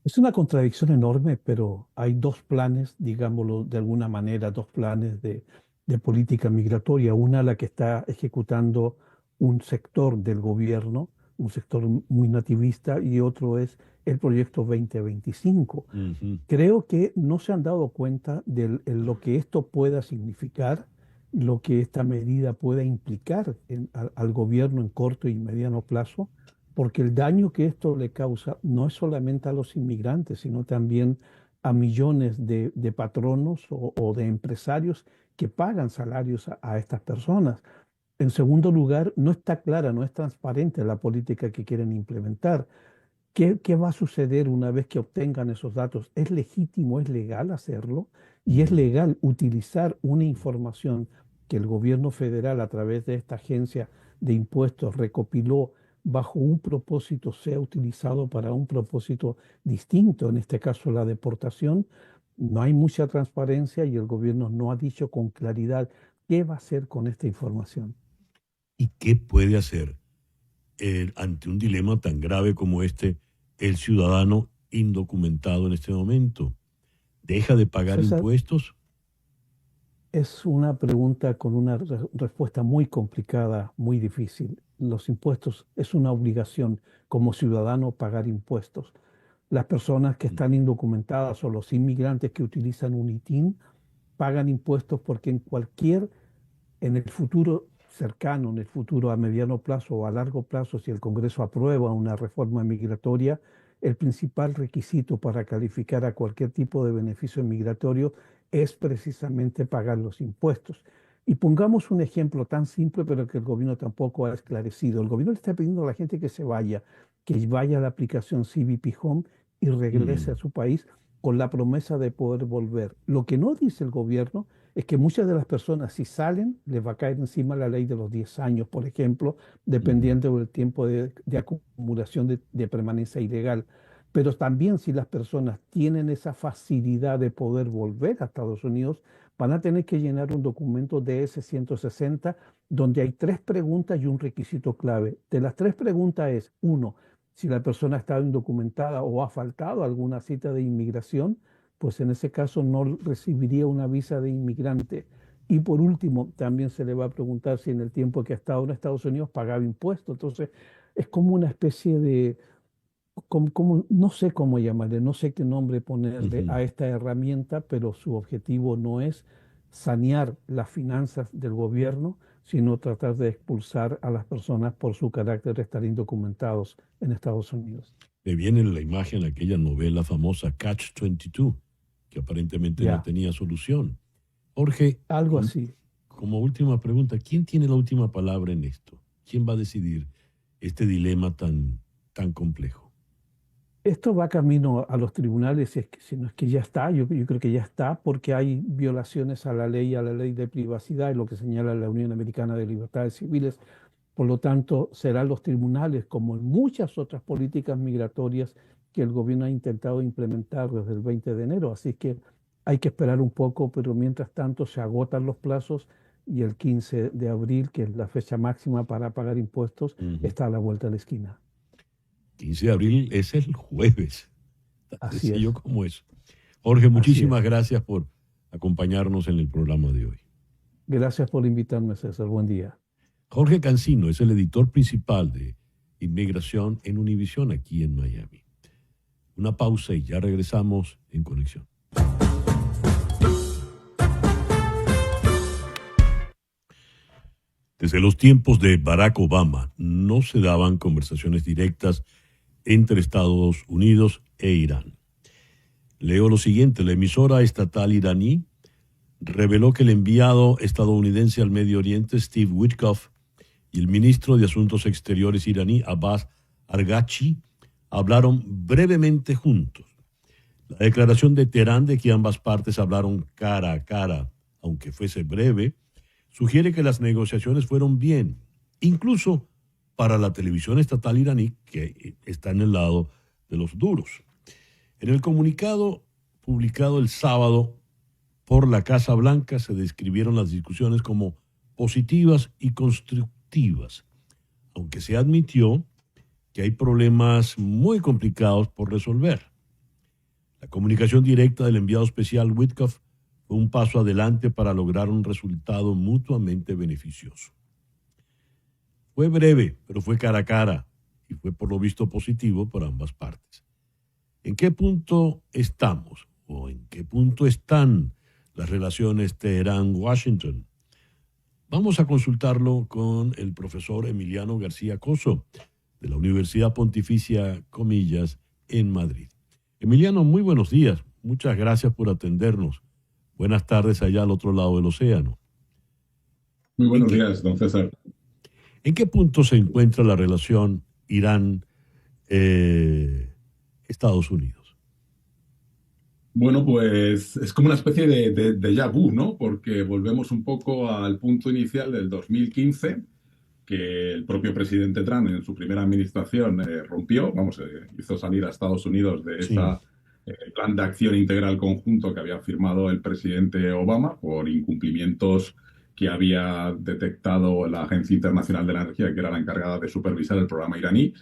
Es una contradicción enorme, pero hay dos planes, digámoslo de alguna manera, dos planes de política migratoria. Una, la que está ejecutando un sector del gobierno, un sector muy nativista, y otro es el proyecto 2025. Creo que no se han dado cuenta de lo que esto pueda significar, lo que esta medida pueda implicar al gobierno en corto y mediano plazo, porque el daño que esto le causa no es solamente a los inmigrantes, sino también a millones de patronos o de empresarios que pagan salarios a estas personas. En segundo lugar, no está clara, no es transparente la política que quieren implementar. ¿Qué va a suceder una vez que obtengan esos datos? ¿Es legítimo, es legal hacerlo? ¿Y es legal utilizar una información que el gobierno federal a través de esta agencia de impuestos recopiló bajo un propósito sea utilizado para un propósito distinto, en este caso la deportación. No hay mucha transparencia y el gobierno no ha dicho con claridad qué va a hacer con esta información. ¿Y qué puede hacer ante un dilema tan grave como este el ciudadano indocumentado en este momento? ¿Deja de pagar César, impuestos? es una pregunta con una respuesta muy complicada, muy difícil. Los impuestos es una obligación como ciudadano pagar impuestos. Las personas que están indocumentadas o los inmigrantes que utilizan un ITIN pagan impuestos porque en el futuro cercano, en el futuro a mediano plazo o a largo plazo, si el Congreso aprueba una reforma migratoria, el principal requisito para calificar a cualquier tipo de beneficio migratorio es precisamente pagar los impuestos. Y pongamos un ejemplo tan simple, pero que el gobierno tampoco ha esclarecido. El gobierno le está pidiendo a la gente que vaya a la aplicación CBP Home y regrese a Mm, su país con la promesa de poder volver. Lo que no dice el gobierno es que muchas de las personas, si salen, les va a caer encima la ley de los 10 años, por ejemplo, ujú. dependiendo del tiempo de acumulación de permanencia ilegal. Pero también si las personas tienen esa facilidad de poder volver a Estados Unidos, van a tener que llenar un documento DS-160 donde hay 3 preguntas y un requisito clave. De las 3 preguntas es, uno, si la persona ha estado indocumentada o ha faltado alguna cita de inmigración, pues en ese caso no recibiría una visa de inmigrante. Y por último, también se le va a preguntar si en el tiempo que ha estado en Estados Unidos pagaba impuestos. Entonces, es como una especie de, no sé cómo llamarle, no sé qué nombre ponerle Ujú. a esta herramienta, pero su objetivo no es sanear las finanzas del gobierno, sino tratar de expulsar a las personas por su carácter de estar indocumentados en Estados Unidos. Me viene en la imagen aquella novela famosa Catch-22, que aparentemente no Ya, tenía solución. Jorge, algo así. como última pregunta, ¿quién tiene la última palabra en esto? ¿Quién va a decidir este dilema tan complejo? Esto va camino a los tribunales, si no es que ya está, yo creo que ya está, porque hay violaciones a la ley de privacidad, y lo que señala la Unión Americana de Libertades Civiles. Por lo tanto, serán los tribunales, como en muchas otras políticas migratorias que el gobierno ha intentado implementar desde el 20 de enero. Así que hay que esperar un poco, pero mientras tanto se agotan los plazos y el 15 de abril, que es la fecha máxima para pagar impuestos, Ujú. está a la vuelta de la esquina. 15 de abril es el jueves, tan Así sencillo es, como eso. Jorge, así muchísimas es. gracias por acompañarnos en el programa de hoy. Gracias por invitarme, César. Buen día. Jorge Cancino es el editor principal de Inmigración en Univisión aquí en Miami. Una pausa y ya regresamos en Conexión. Desde los tiempos de Barack Obama no se daban conversaciones directas entre Estados Unidos e Irán. Leo lo siguiente, la emisora estatal iraní reveló que el enviado estadounidense al Medio Oriente, Steve Witkoff, y el ministro de Asuntos Exteriores iraní, Abbas Araghchi, hablaron brevemente juntos. La declaración de Teherán de que ambas partes hablaron cara a cara, aunque fuese breve, sugiere que las negociaciones fueron bien, incluso para la televisión estatal iraní, que está en el lado de los duros. En el comunicado publicado el sábado por la Casa Blanca se describieron las discusiones como positivas y constructivas, aunque se admitió que hay problemas muy complicados por resolver. La comunicación directa del enviado especial Witkoff fue un paso adelante para lograr un resultado mutuamente beneficioso. Fue breve, pero fue cara a cara y fue por lo visto positivo por ambas partes. ¿En qué punto estamos o en qué punto están las relaciones Teherán-Washington? Vamos a consultarlo con el profesor Emiliano García Coso de la Universidad Pontificia Comillas en Madrid. Emiliano, muy buenos días. Muchas gracias por atendernos. Buenas tardes allá al otro lado del océano. Muy ¿En buenos qué, días, don César. en qué punto se encuentra la relación Irán-Estados Unidos? Bueno, pues es como una especie de déjà vu, ¿no? Porque volvemos un poco al punto inicial del 2015, que el propio presidente Trump en su primera administración rompió, hizo salir a Estados Unidos de Sí. esa plan de acción integral conjunto que había firmado el presidente Obama por incumplimientos que había detectado la Agencia Internacional de la Energía, que era la encargada de supervisar el programa iraní.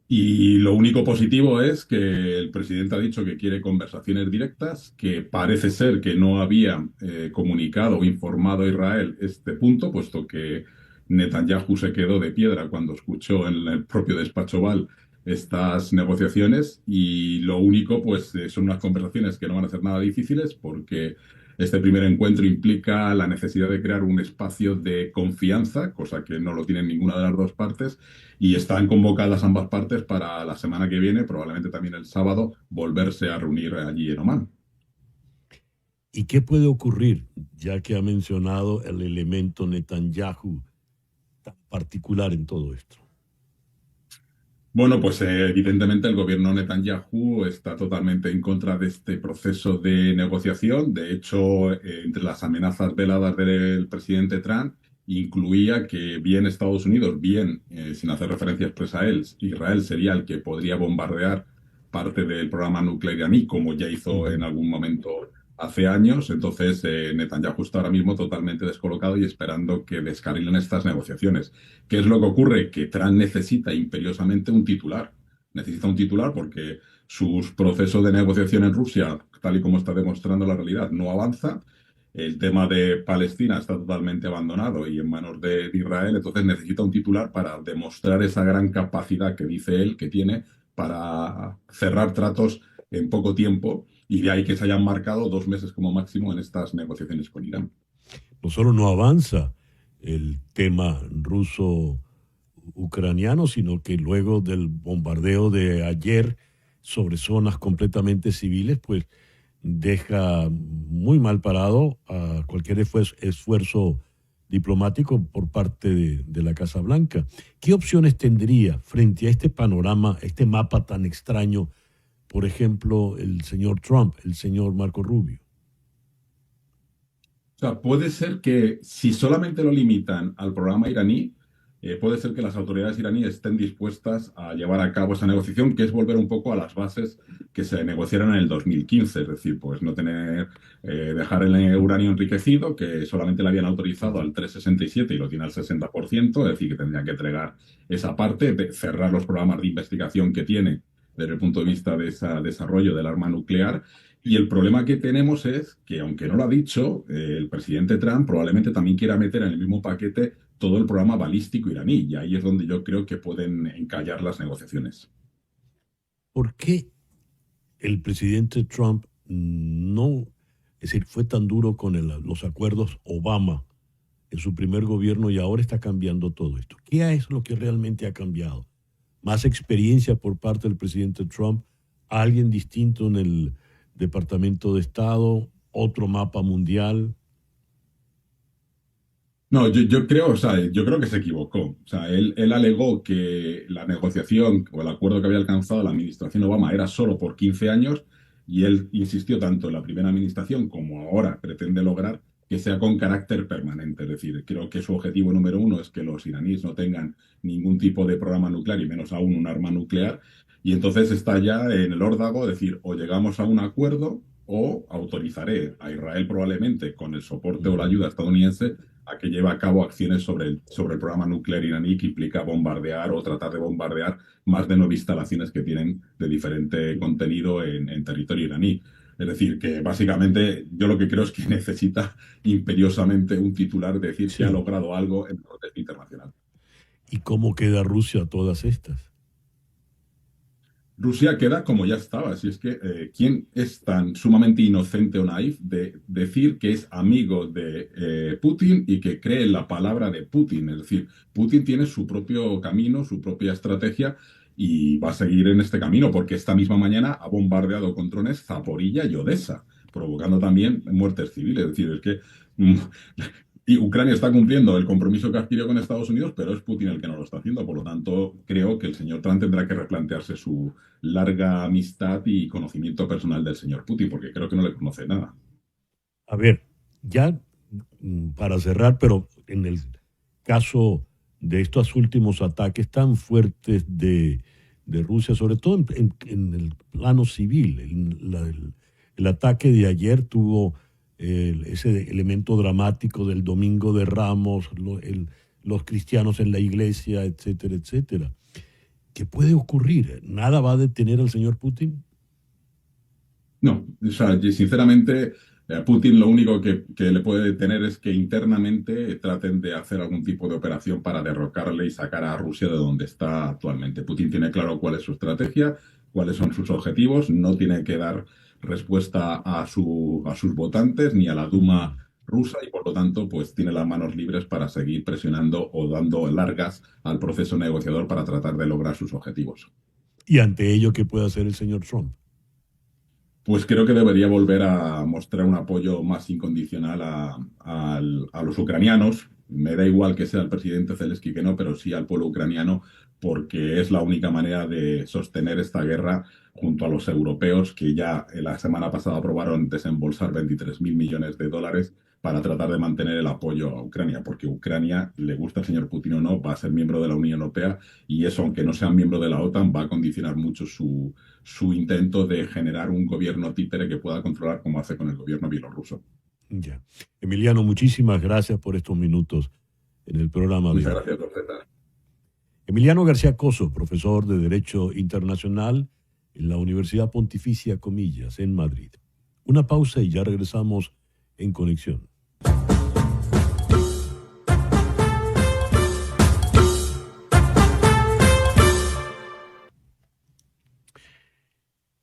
Y lo único positivo es que el presidente ha dicho que quiere conversaciones directas, que parece ser que no había comunicado o informado a Israel este punto, puesto que Netanyahu se quedó de piedra cuando escuchó en el propio despacho Oval estas negociaciones, y lo único pues son unas conversaciones que no van a ser nada difíciles, porque este primer encuentro implica la necesidad de crear un espacio de confianza, cosa que no lo tienen ninguna de las dos partes, y están convocadas ambas partes para la semana que viene, probablemente también el sábado, volverse a reunir allí en Omán. ¿Y qué puede ocurrir, ya que ha mencionado el elemento Netanyahu tan particular en todo esto? Bueno, pues evidentemente el gobierno Netanyahu está totalmente en contra de este proceso de negociación. De hecho, entre las amenazas veladas del presidente Trump incluía que bien Estados Unidos, bien sin hacer referencia expresa a él, Israel sería el que podría bombardear parte del programa nuclear iraní, como ya hizo en algún momento hace años. Entonces, Netanyahu está ahora mismo totalmente descolocado y esperando que descarrilen estas negociaciones. ¿Qué es lo que ocurre? Que Trump necesita imperiosamente un titular. Necesita un titular porque sus procesos de negociación en Rusia, tal y como está demostrando la realidad, no avanza. El tema de Palestina está totalmente abandonado y en manos de Israel. Entonces necesita un titular para demostrar esa gran capacidad que dice él que tiene para cerrar tratos en poco tiempo, y de ahí que se hayan marcado 2 meses como máximo en estas negociaciones con Irán. No solo no avanza el tema ruso-ucraniano, sino que luego del bombardeo de ayer sobre zonas completamente civiles, pues deja muy mal parado a cualquier esfuerzo diplomático por parte de la Casa Blanca. ¿Qué opciones tendría frente a este panorama, este mapa tan extraño, por ejemplo, el señor Trump, el señor Marco Rubio? O sea, puede ser que si solamente lo limitan al programa iraní, puede ser que las autoridades iraníes estén dispuestas a llevar a cabo esa negociación, que es volver un poco a las bases que se negociaron en el 2015, es decir, pues no tener, dejar el uranio enriquecido, que solamente le habían autorizado al 3,67 y lo tiene al 60%, es decir, que tendrían que entregar esa parte, de cerrar los programas de investigación que tiene desde el punto de vista de ese desarrollo del arma nuclear. Y el problema que tenemos es que, aunque no lo ha dicho, el presidente Trump probablemente también quiera meter en el mismo paquete todo el programa balístico iraní, y ahí es donde yo creo que pueden encallar las negociaciones. ¿Por qué el presidente Trump no, es decir, fue tan duro con los acuerdos Obama en su primer gobierno y ahora está cambiando todo esto? ¿Qué es lo que realmente ha cambiado? ¿Más experiencia por parte del presidente Trump? ¿Alguien distinto en el Departamento de Estado? ¿Otro mapa mundial? No, yo creo que se equivocó. O sea, él alegó que la negociación o el acuerdo que había alcanzado la administración Obama era solo por 15 años, y él insistió tanto en la primera administración como ahora pretende lograr que sea con carácter permanente. Es decir, creo que su objetivo número uno es que los iraníes no tengan ningún tipo de programa nuclear y menos aún un arma nuclear. Y entonces está ya en el órdago, decir, o llegamos a un acuerdo o autorizaré a Israel, probablemente con el soporte o la ayuda estadounidense, a que lleve a cabo acciones sobre el programa nuclear iraní, que implica bombardear o tratar de bombardear más de 9 instalaciones que tienen de diferente contenido en territorio iraní. Es decir, que básicamente yo lo que creo es que necesita imperiosamente un titular, decir si ha logrado algo en el contexto internacional. ¿Y cómo queda Rusia a todas estas? Rusia queda como ya estaba. Si es que, ¿quién es tan sumamente inocente o naif de decir que es amigo de Putin y que cree en la palabra de Putin? Es decir, Putin tiene su propio camino, su propia estrategia, y va a seguir en este camino, porque esta misma mañana ha bombardeado con drones Zaporilla y Odessa, provocando también muertes civiles. Es decir, es que y Ucrania está cumpliendo el compromiso que adquirió con Estados Unidos, pero es Putin el que no lo está haciendo. Por lo tanto, creo que el señor Trump tendrá que replantearse su larga amistad y conocimiento personal del señor Putin, porque creo que no le conoce nada. A ver, ya para cerrar, pero en el caso de estos últimos ataques tan fuertes de Rusia, sobre todo en el plano civil. El ataque de ayer tuvo ese elemento dramático del Domingo de Ramos, los cristianos en la iglesia, etcétera, etcétera. ¿Qué puede ocurrir? ¿Nada va a detener al señor Putin? No, o sea, sinceramente, a Putin lo único que le puede detener es que internamente traten de hacer algún tipo de operación para derrocarle y sacar a Rusia de donde está actualmente. Putin tiene claro cuál es su estrategia, cuáles son sus objetivos, no tiene que dar respuesta a sus votantes ni a la Duma rusa y por lo tanto pues tiene las manos libres para seguir presionando o dando largas al proceso negociador para tratar de lograr sus objetivos. Y ante ello, ¿qué puede hacer el señor Trump? Pues creo que debería volver a mostrar un apoyo más incondicional a los ucranianos. Me da igual que sea el presidente Zelensky que no, pero sí al pueblo ucraniano, porque es la única manera de sostener esta guerra junto a los europeos, que ya la semana pasada aprobaron desembolsar 23.000 millones de dólares para tratar de mantener el apoyo a Ucrania, porque Ucrania, le gusta al señor Putin o no, va a ser miembro de la Unión Europea y eso, aunque no sea miembro de la OTAN, va a condicionar mucho su intento de generar un gobierno títere que pueda controlar como hace con el gobierno bielorruso. Ya. Emiliano, muchísimas gracias por estos minutos en el programa. Muchas gracias, don César. Emiliano García Coso, profesor de Derecho Internacional en la Universidad Pontificia Comillas, en Madrid. Una pausa y ya regresamos en Conexión.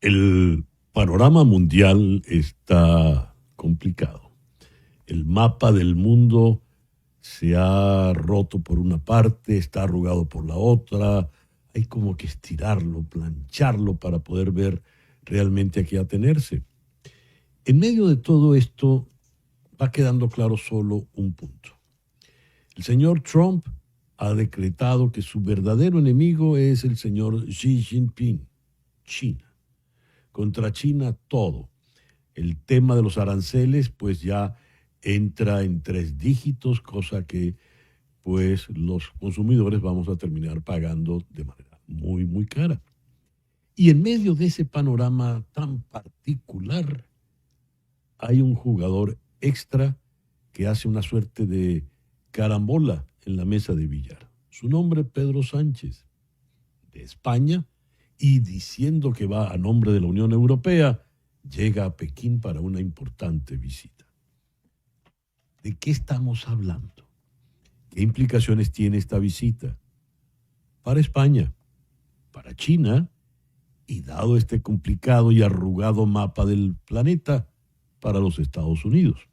El panorama mundial está complicado. El mapa del mundo se ha roto por una parte, está arrugado por la otra. Hay como que estirarlo, plancharlo para poder ver realmente a qué atenerse. En medio de todo esto va quedando claro solo un punto. El señor Trump ha decretado que su verdadero enemigo es el señor Xi Jinping, China. Contra China todo. El tema de los aranceles pues ya entra en 3 dígitos, cosa que pues los consumidores vamos a terminar pagando de manera muy, muy cara. Y en medio de ese panorama tan particular hay un jugador extra que hace una suerte de carambola en la mesa de billar. Su nombre, Pedro Sánchez, de España, y diciendo que va a nombre de la Unión Europea, llega a Pekín para una importante visita. ¿De qué estamos hablando? ¿Qué implicaciones tiene esta visita? Para España, para China, y dado este complicado y arrugado mapa del planeta, para los Estados Unidos.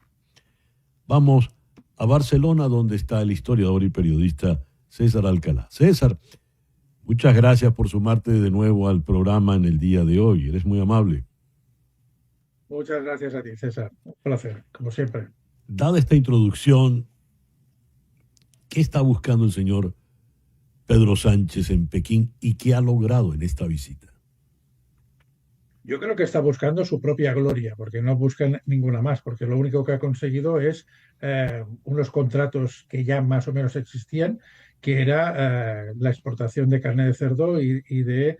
Vamos a Barcelona, donde está el historiador y periodista César Alcalá. César, muchas gracias por sumarte de nuevo al programa en el día de hoy. Eres muy amable. Muchas gracias a ti, César. Un placer, como siempre. Dada esta introducción, ¿qué está buscando el señor Pedro Sánchez en Pekín y qué ha logrado en esta visita? Yo creo que está buscando su propia gloria, porque no busca ninguna más, porque lo único que ha conseguido es unos contratos que ya más o menos existían, que era la exportación de carne de cerdo y de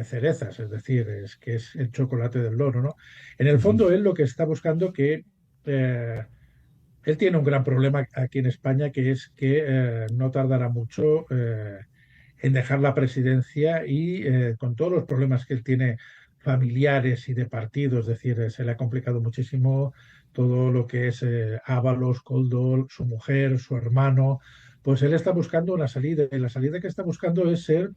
cerezas, es decir, que es el chocolate del loro, ¿no? En el fondo, él lo que está buscando que él tiene un gran problema aquí en España, que es que no tardará mucho en dejar la presidencia y con todos los problemas que él tiene familiares y de partido, es decir, se le ha complicado muchísimo todo lo que es Ábalos, Koldol, su mujer, su hermano, pues él está buscando una salida y la salida que está buscando es ser,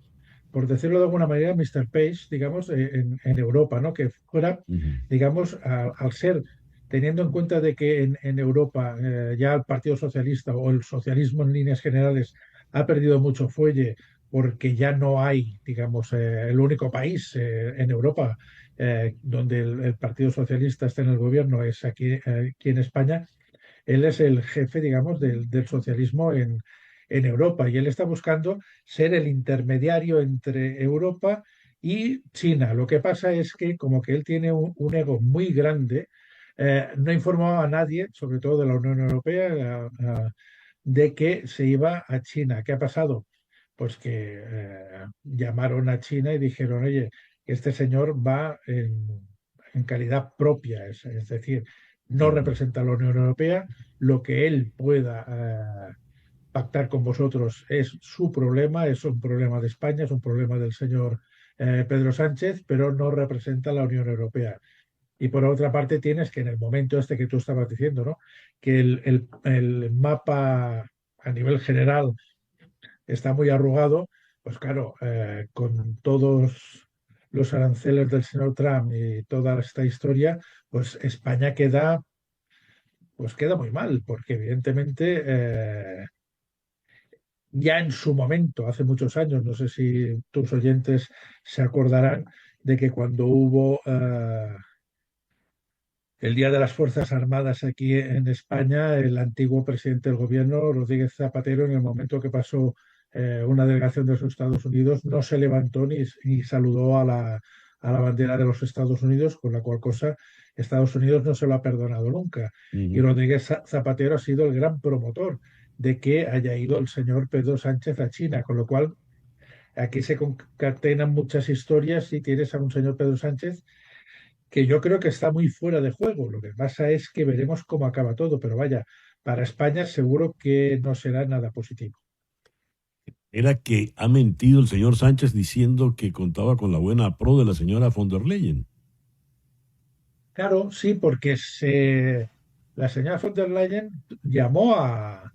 por decirlo de alguna manera, Mr. Page, digamos, en Europa, ¿no? Que fuera, digamos, al ser, teniendo en cuenta de que en Europa ya el Partido Socialista o el socialismo en líneas generales ha perdido mucho fuelle porque ya no hay, digamos, el único país en Europa donde el Partido Socialista está en el gobierno es aquí en España. Él es el jefe, digamos, del socialismo en Europa y él está buscando ser el intermediario entre Europa y China. Lo que pasa es que como que él tiene un ego muy grande, no ha informado a nadie, sobre todo de la Unión Europea, de que se iba a China. ¿Qué ha pasado? Pues que llamaron a China y dijeron, oye, este señor va en calidad propia, es decir, no representa a la Unión Europea, lo que él pueda pactar con vosotros es su problema, es un problema de España, es un problema del señor Pedro Sánchez, pero no representa a la Unión Europea. Y por otra parte tienes que en el momento este que tú estabas diciendo, ¿no? Que el mapa a nivel general está muy arrugado, pues claro, con todos los aranceles del señor Trump y toda esta historia, pues España pues queda muy mal, porque evidentemente ya en su momento, hace muchos años, no sé si tus oyentes se acordarán de que cuando hubo el Día de las Fuerzas Armadas aquí en España, el antiguo presidente del gobierno, Rodríguez Zapatero, en el momento que pasó una delegación de los Estados Unidos, no se levantó ni saludó a la bandera de los Estados Unidos, con la cual cosa Estados Unidos no se lo ha perdonado nunca. Y Rodríguez Zapatero ha sido el gran promotor de que haya ido el señor Pedro Sánchez a China, con lo cual aquí se concatenan muchas historias y tienes a un señor Pedro Sánchez que yo creo que está muy fuera de juego. Lo que pasa es que veremos cómo acaba todo, pero vaya, para España seguro que no será nada positivo. Era que ha mentido el señor Sánchez diciendo que contaba con la buena pro de la señora von der Leyen. Claro, sí, porque la señora von der Leyen llamó a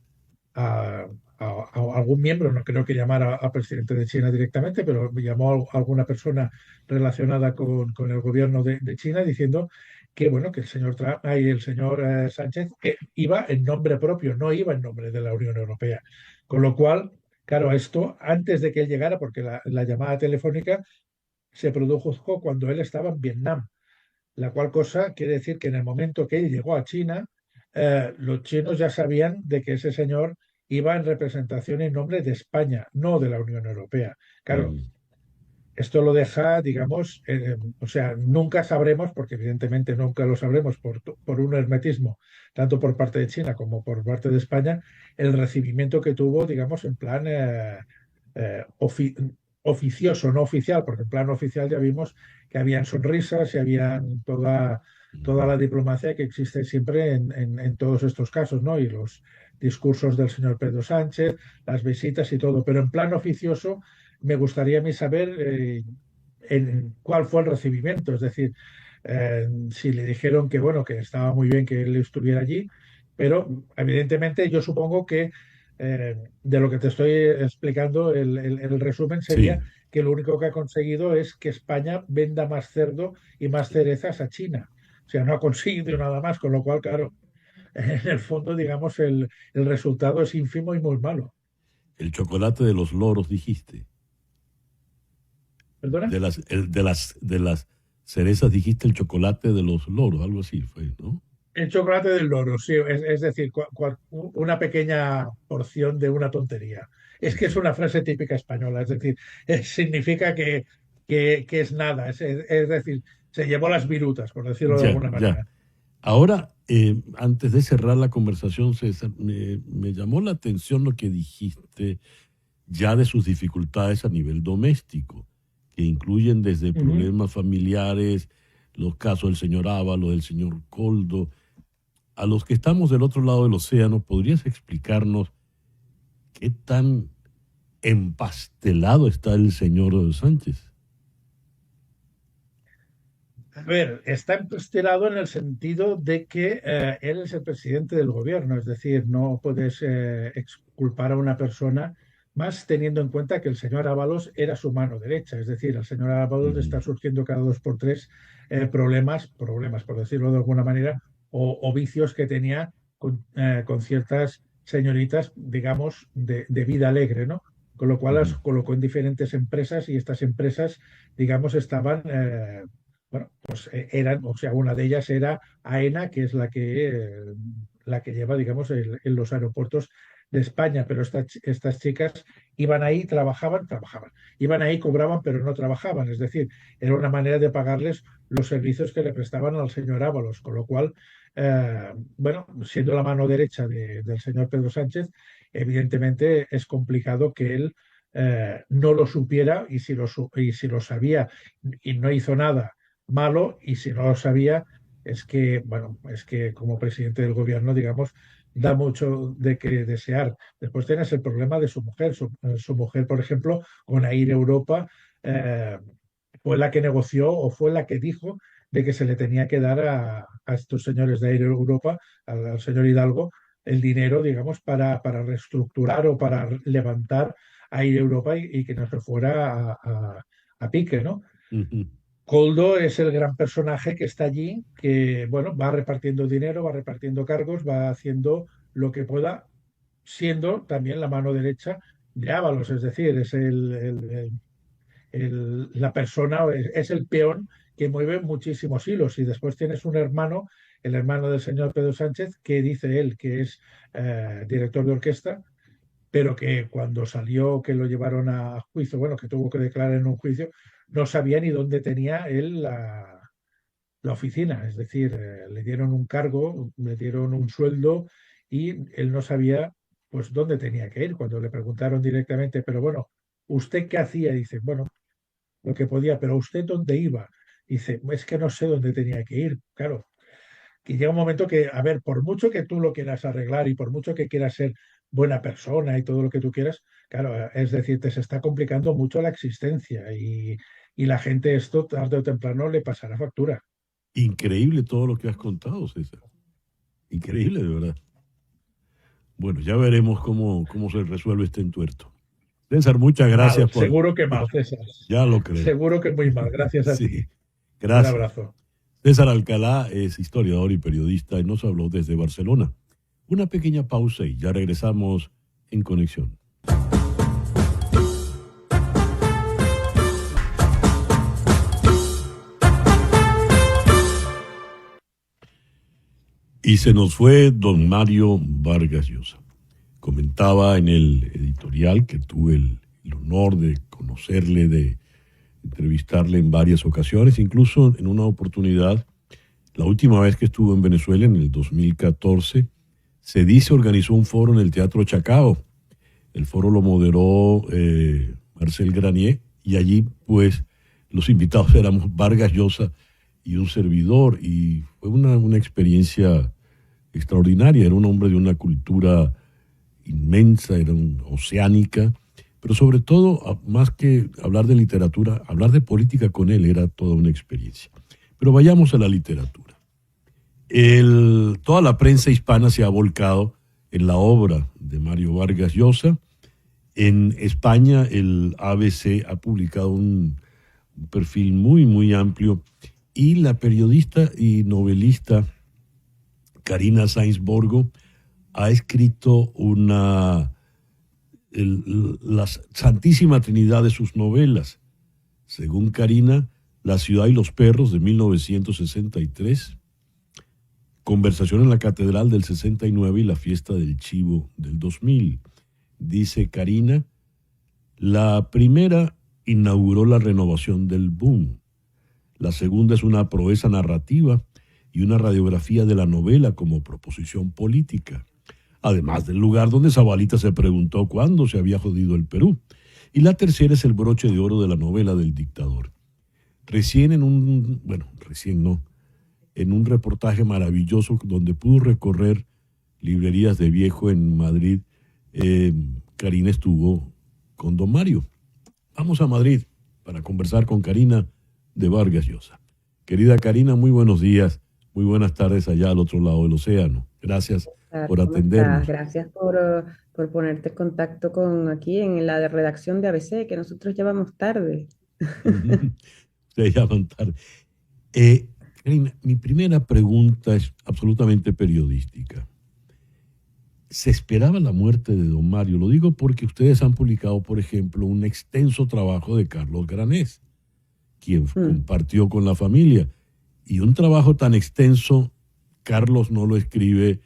algún miembro, no creo que llamara al presidente de China directamente, pero llamó a alguna persona relacionada con el gobierno de China diciendo que bueno, que el señor Trump y el señor Sánchez iba en nombre propio, no iba en nombre de la Unión Europea. Con lo cual, claro, esto antes de que él llegara, porque la llamada telefónica se produjo cuando él estaba en Vietnam, la cual cosa quiere decir que en el momento que él llegó a China, los chinos ya sabían de que ese señor iba en representación en nombre de España, no de la Unión Europea. Claro, esto lo deja, digamos, o sea, nunca sabremos, porque evidentemente nunca lo sabremos por un hermetismo, tanto por parte de China como por parte de España, el recibimiento que tuvo, digamos, en plan oficioso, no oficial, porque en plan oficial ya vimos que habían sonrisas y habían toda la diplomacia que existe siempre en todos estos casos, ¿no? Y los discursos del señor Pedro Sánchez, las visitas y todo. Pero en plan oficioso me gustaría a mí saber en cuál fue el recibimiento, es decir, si le dijeron que, bueno, que estaba muy bien que él estuviera allí, pero evidentemente yo supongo que de lo que te estoy explicando, el resumen sería que lo único que ha conseguido es que España venda más cerdo y más cerezas a China. O sea, no ha conseguido nada más, con lo cual, claro, en el fondo, digamos, el resultado es ínfimo y muy malo. El chocolate de los loros, dijiste. ¿Perdona? De las cerezas dijiste el chocolate de los loros, algo así fue, ¿no? El chocolate del loro, sí, es decir, una pequeña porción de una tontería. Es que es una frase típica española, es decir, significa que es nada, es decir, se llevó las virutas, por decirlo de alguna manera. Ahora, antes de cerrar la conversación, César, me llamó la atención lo que dijiste ya de sus dificultades a nivel doméstico, que incluyen desde problemas familiares, los casos del señor Ábalos, del señor Koldo. A los que estamos del otro lado del océano, ¿podrías explicarnos qué tan empastelado está el señor Sánchez? A ver, está empastelado en el sentido de que él es el presidente del gobierno, es decir, no puedes exculpar a una persona más teniendo en cuenta que el señor Ábalos era su mano derecha, es decir, al señor Ábalos le está surgiendo cada 2 por 3 problemas, por decirlo de alguna manera, o vicios que tenía con ciertas señoritas, digamos, de vida alegre, ¿no? Con lo cual las colocó en diferentes empresas y estas empresas, digamos, estaban, bueno, pues eran, o sea, una de ellas era AENA, que es la que lleva, digamos, en los aeropuertos de España, pero estas chicas iban ahí, trabajaban, iban ahí, cobraban, pero no trabajaban, es decir, era una manera de pagarles los servicios que le prestaban al señor Ábalos, con lo cual bueno, siendo la mano derecha del señor Pedro Sánchez, evidentemente es complicado que él no lo supiera, y si lo sabía y no hizo nada malo, y si no lo sabía, es que, bueno, es que como presidente del gobierno, digamos, da mucho de qué desear. Después tienes el problema de su mujer. Su mujer, por ejemplo, con Air Europa, eh, fue la que negoció o fue la que dijo de que se le tenía que dar a estos señores de Air Europa, al señor Hidalgo, el dinero, digamos, para reestructurar o para levantar Air Europa, y que no se fuera a pique, ¿no? Ujú. Coldo es el gran personaje que está allí, que, bueno, va repartiendo dinero, va repartiendo cargos, va haciendo lo que pueda, siendo también la mano derecha de Ábalos, es decir, es la persona, es el peón que mueve muchísimos hilos. Y después tienes un hermano, el hermano del señor Pedro Sánchez, que dice él que es director de orquesta, pero que cuando salió, que lo llevaron a juicio, bueno, que tuvo que declarar en un juicio, no sabía ni dónde tenía él la oficina. Es decir, le dieron un cargo, le dieron un sueldo, y él no sabía pues dónde tenía que ir. Cuando le preguntaron directamente, pero bueno, ¿usted qué hacía? Dice, bueno, lo que podía, pero ¿usted dónde iba? Dice, es que no sé dónde tenía que ir. Claro, que llega un momento que, a ver, por mucho que tú lo quieras arreglar y por mucho que quieras ser buena persona y todo lo que tú quieras, claro, es decir, te se está complicando mucho la existencia, y la gente esto tarde o temprano le pasará factura. Increíble todo lo que has contado, César. Increíble, de verdad. Bueno, ya veremos cómo se resuelve este entuerto. César, muchas Mal, gracias por... seguro que mal, César. Ya lo creo. Seguro que muy mal. Gracias a ti. Sí, Un gracias. abrazo. César Alcalá es historiador y periodista y nos habló desde Barcelona. Una pequeña pausa y ya regresamos en Conexión. Y se nos fue don Mario Vargas Llosa. Comentaba en el editorial que tuve el honor de conocerle, de entrevistarle en varias ocasiones, incluso en una oportunidad, la última vez que estuvo en Venezuela, en el 2014, se dice organizó un foro en el Teatro Chacao. El foro lo moderó Marcel Granier, y allí pues los invitados éramos Vargas Llosa y un servidor, y fue una experiencia extraordinaria. Era un hombre de una cultura inmensa, era oceánica, pero sobre todo, más que hablar de literatura, hablar de política con él era toda una experiencia. Pero vayamos a la literatura. Toda la prensa hispana se ha volcado en la obra de Mario Vargas Llosa. En España, el ABC ha publicado un perfil muy, muy amplio, y la periodista y novelista Karina Sáenz Borgo ha escrito la santísima trinidad de sus novelas. Según Karina, La ciudad y los perros, de 1963, Conversación en la catedral, del 69, y La fiesta del chivo, del 2000. Dice Karina, la primera inauguró la renovación del boom. La segunda es una proeza narrativa y una radiografía de la novela como proposición política, además del lugar donde Zabalita se preguntó cuándo se había jodido el Perú. Y la tercera es el broche de oro de la novela del dictador. En un reportaje maravilloso donde pudo recorrer librerías de viejo en Madrid, Karina estuvo con don Mario. Vamos a Madrid para conversar con Karina de Vargas Llosa. Querida Karina, muy buenos días, muy buenas tardes allá al otro lado del océano. Gracias por ¿Cómo atendernos. estás? Gracias por ponerte en contacto con aquí en la redacción de ABC, que nosotros ya vamos tarde. Ustedes llaman tarde. Karina, mi primera pregunta es absolutamente periodística. ¿Se esperaba la muerte de don Mario? Lo digo porque ustedes han publicado, por ejemplo, un extenso trabajo de Carlos Granés, quien compartió con la familia. Y un trabajo tan extenso, Carlos no lo escribe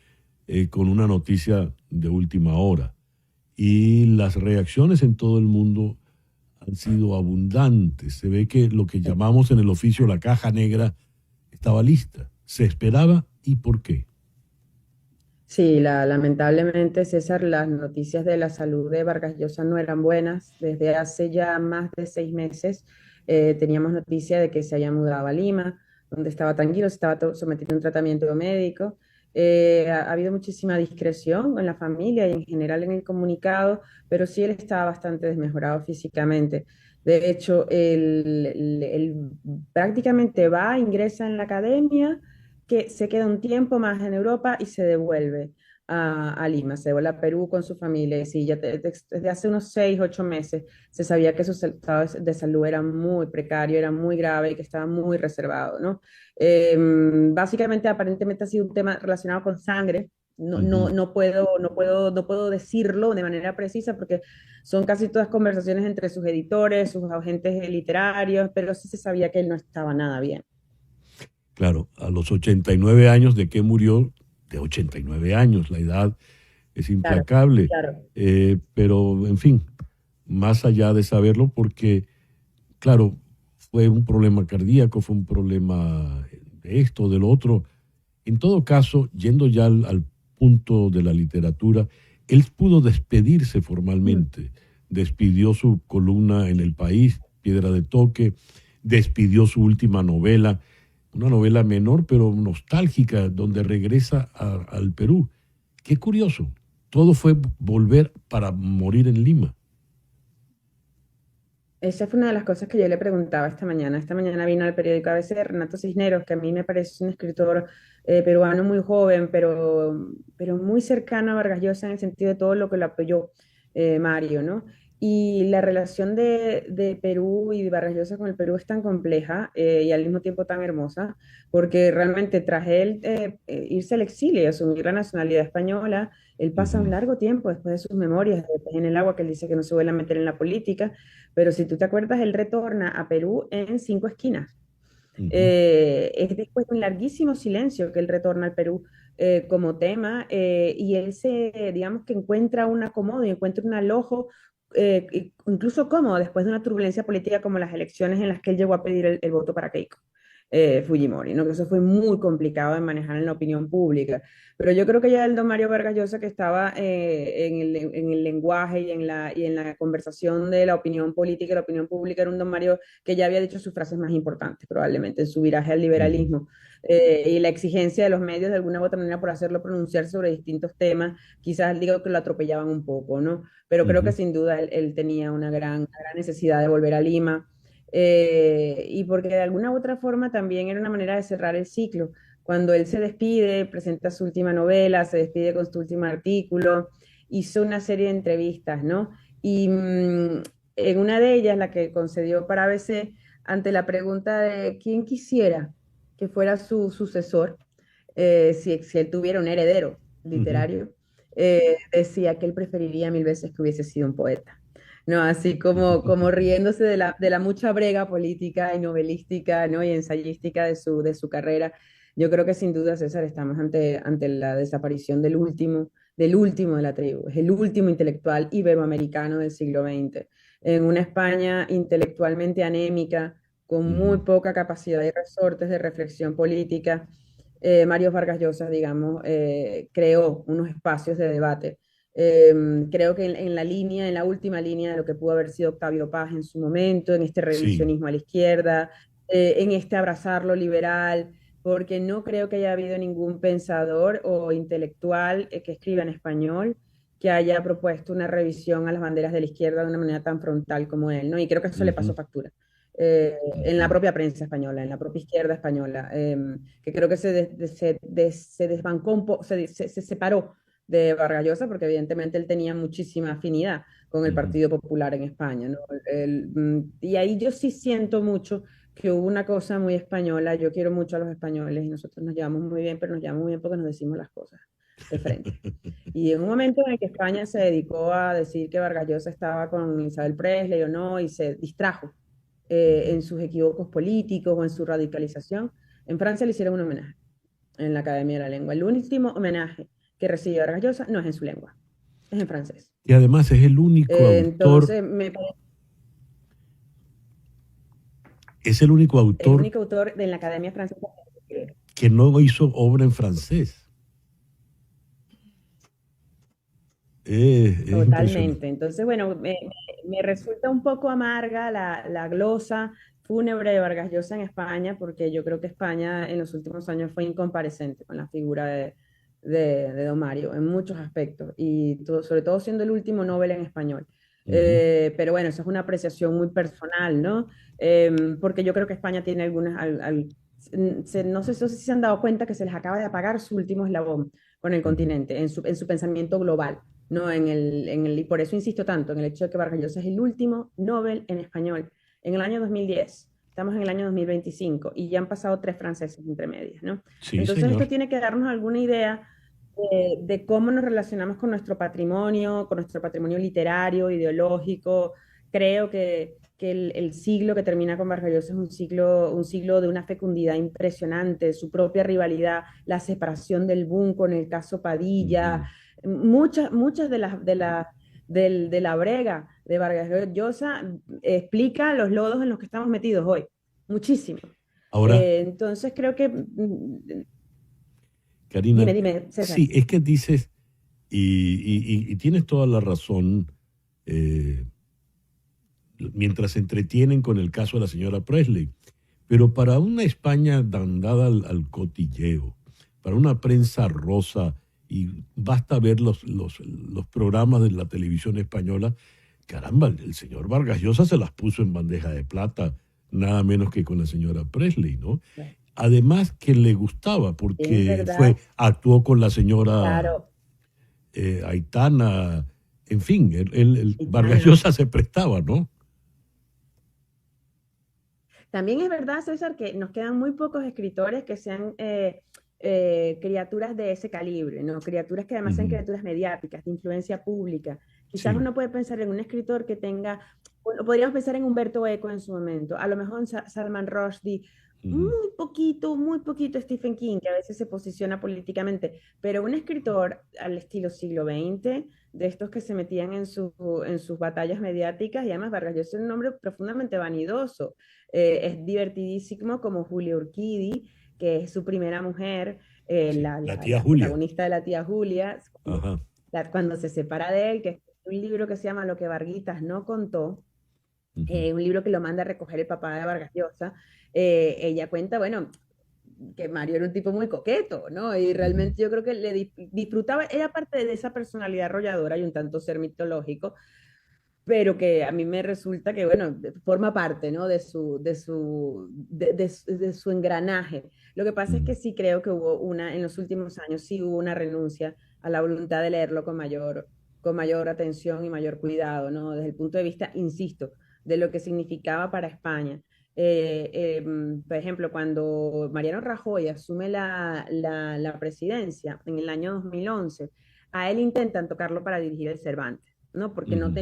con una noticia de última hora. Y las reacciones en todo el mundo han sido abundantes. Se ve que lo que llamamos en el oficio la caja negra estaba lista. Se esperaba ¿Y por qué? Sí, lamentablemente, César, las noticias de la salud de Vargas Llosa no eran buenas. Desde hace ya más de 6 meses teníamos noticia de que se había mudado a Lima, donde estaba tranquilo, se estaba sometiendo a un tratamiento médico. Ha habido muchísima discreción en la familia y en general en el comunicado, pero sí él estaba bastante desmejorado físicamente. De hecho, él prácticamente va, ingresa en la academia, que se queda un tiempo más en Europa y se devuelve a Lima, se devuelve a Perú con su familia. Y sí, ya desde hace unos 6, 8 meses se sabía que su estado de salud era muy precario, era muy grave y que estaba muy reservado, ¿no? Básicamente, aparentemente ha sido un tema relacionado con sangre. Ujú. No puedo decirlo de manera precisa porque son casi todas conversaciones entre sus editores, sus agentes literarios, pero sí se sabía que él no estaba nada bien. Claro, a los 89 años de que murió, de 89 años, la edad es Claro, implacable, claro. pero en fin, más allá de saberlo, porque, claro, fue un problema cardíaco, fue un problema de esto, del otro. En todo caso, yendo ya al punto de la literatura, él pudo despedirse Mm. formalmente, despidió su columna en El País, Piedra de Toque, despidió su última novela, una novela menor pero nostálgica, donde regresa al Perú. Qué curioso, todo fue volver para morir en Lima. Esa fue una de las cosas que yo le preguntaba esta mañana. Esta mañana vino al periódico ABC Renato Cisneros, que a mí me parece un escritor peruano muy joven, pero muy cercano a Vargas Llosa en el sentido de todo lo que lo apoyó Mario, ¿no? Y la relación de Perú y de Vargas Llosa con el Perú es tan compleja y al mismo tiempo tan hermosa, porque realmente tras él irse al exilio y asumir la nacionalidad española, él pasa un Ujú, largo tiempo después de sus memorias, de Pez en el agua, que él dice que no se vuelve a meter en la política, pero si tú te acuerdas, él retorna a Perú en Cinco Esquinas. ujú. Es después de un larguísimo silencio que él retorna al Perú como tema y él digamos que encuentra un acomodo y encuentra un alojo incluso cómodo después de una turbulencia política como las elecciones en las que él llegó a pedir el voto para Keiko. Fujimori, ¿no? Que eso fue muy complicado de manejar en la opinión pública. Pero yo creo que ya el don Mario Vargas Llosa, que estaba en el lenguaje y en la conversación de la opinión política y la opinión pública, era un don Mario que ya había dicho sus frases más importantes, probablemente, en su viraje al Ujú, liberalismo. Y la exigencia de los medios, de alguna u otra manera, por hacerlo pronunciar sobre distintos temas, quizás digo que lo atropellaban un poco, ¿no? Pero creo que ujú. sin duda él tenía una gran necesidad de volver a Lima y porque de alguna u otra forma también era una manera de cerrar el ciclo. Cuando él se despide, presenta su última novela, se despide con su último artículo, hizo una serie de entrevistas, ¿no? Y en una de ellas, la que concedió para ABC, ante la pregunta de quién quisiera que fuera su sucesor, si él tuviera un heredero Ujú. literario, decía que él preferiría mil veces que hubiese sido un poeta. ¿No? Así como riéndose de la mucha brega política y novelística, ¿no? Y ensayística de su carrera. Yo creo que sin duda, César, estamos ante la desaparición del último de la tribu. Es el último intelectual iberoamericano del siglo XX. En una España intelectualmente anémica, con muy Ujú. poca capacidad y resortes de reflexión política, Mario Vargas Llosa, digamos, creó unos espacios de debate creo que en la línea, en la última línea de lo que pudo haber sido Octavio Paz en su momento, en este Sí. revisionismo a la izquierda, en este abrazar lo liberal, porque no creo que haya habido ningún pensador o intelectual que escriba en español que haya propuesto una revisión a las banderas de la izquierda de una manera tan frontal como él, ¿no? Y creo que eso le pasó Ujú, factura. En la ujú, propia prensa española, en la propia izquierda española, que creo que se desbancó un poco, se separó de Vargas Llosa, porque evidentemente él tenía muchísima afinidad con el ujú. Partido Popular en España, ¿no? Y ahí yo sí siento mucho que hubo una cosa muy española, yo quiero mucho a los españoles y nosotros nos llevamos muy bien, pero nos llevamos muy bien porque nos decimos las cosas de frente. Y en un momento en el que España se dedicó a decir que Vargas Llosa estaba con Isabel Presley o no, y se distrajo Ujú. en sus equívocos políticos o en su radicalización, en Francia le hicieron un homenaje en la Academia de la Lengua. El último homenaje que recibió Vargas Llosa no es en su lengua, es en francés. Y además Entonces, me parece es el único el autor único autor de la Academia Francesa. que no hizo obra en francés. Es impresionante. Totalmente. Entonces, bueno, me resulta un poco amarga la glosa fúnebre de Vargas Llosa en España, porque yo creo que España en los últimos años fue incompareciente con la figura de Don Mario en muchos aspectos, y sobre todo siendo el último Nobel en español. Pero bueno, eso es una apreciación muy personal, ¿no? Porque yo creo que España tiene no sé si se han dado cuenta que se les acaba de apagar su último eslabón con el continente, en su pensamiento global. ¿No? Y por eso insisto tanto en el hecho de que Vargas Llosa es el último Nobel en español en el año 2010. Estamos en el año 2025 y ya han pasado 3 franceses entre medias, ¿no? Sí, Entonces señor. esto tiene que darnos alguna idea de cómo nos relacionamos con nuestro patrimonio literario, ideológico. Creo que el siglo que termina con Vargas Llosa es un siglo de una fecundidad impresionante, su propia rivalidad, la separación del boom con el caso Padilla, muchas de la brega de Vargas Llosa explica los lodos en los que estamos metidos hoy, muchísimo. Ahora, Entonces creo que... Karina, Dime, César. sí, es que dices, y tienes toda la razón, mientras se entretienen con el caso de la señora Presley, pero para una España dada al cotilleo, para una prensa rosa, y basta ver los programas de la televisión española, caramba, el señor Vargas Llosa se las puso en bandeja de plata, nada menos que con la señora Presley, ¿no? Claro. Además que le gustaba, porque actuó con la señora Claro. Aitana, en fin, Vargas Llosa se prestaba, ¿no? También es verdad, César, que nos quedan muy pocos escritores que sean criaturas de ese calibre, ¿no? Criaturas que además sean criaturas mediáticas, de influencia pública. Quizás uno puede pensar en un escritor que tenga, bueno, podríamos pensar en Humberto Eco en su momento, a lo mejor en Salman Rushdie, muy poquito Stephen King, que a veces se posiciona políticamente, pero un escritor al estilo siglo XX, de estos que se metían en sus batallas mediáticas, y además Vargas Llosa es un hombre profundamente vanidoso. Es divertidísimo como Julia Urquidi, que es su primera mujer, la tía Julia, protagonista de La tía Julia, cuando se separa de él, que es un libro que se llama Lo que Varguitas no contó, un libro que lo manda a recoger el papá de Vargas Llosa. Ella cuenta, bueno, que Mario era un tipo muy coqueto, ¿no? Y realmente yo creo que le disfrutaba, era parte de esa personalidad arrolladora y un tanto ser mitológico, pero que a mí me resulta que, bueno, forma parte, ¿no? de su engranaje. Lo que pasa es que sí creo que en los últimos años sí hubo una renuncia a la voluntad de leerlo con mayor atención y mayor cuidado, ¿no? Desde el punto de vista, insisto, de lo que significaba para España. Por ejemplo, cuando Mariano Rajoy asume la presidencia en el año 2011, a él intentan tocarlo para dirigir el Cervantes, ¿no? Porque no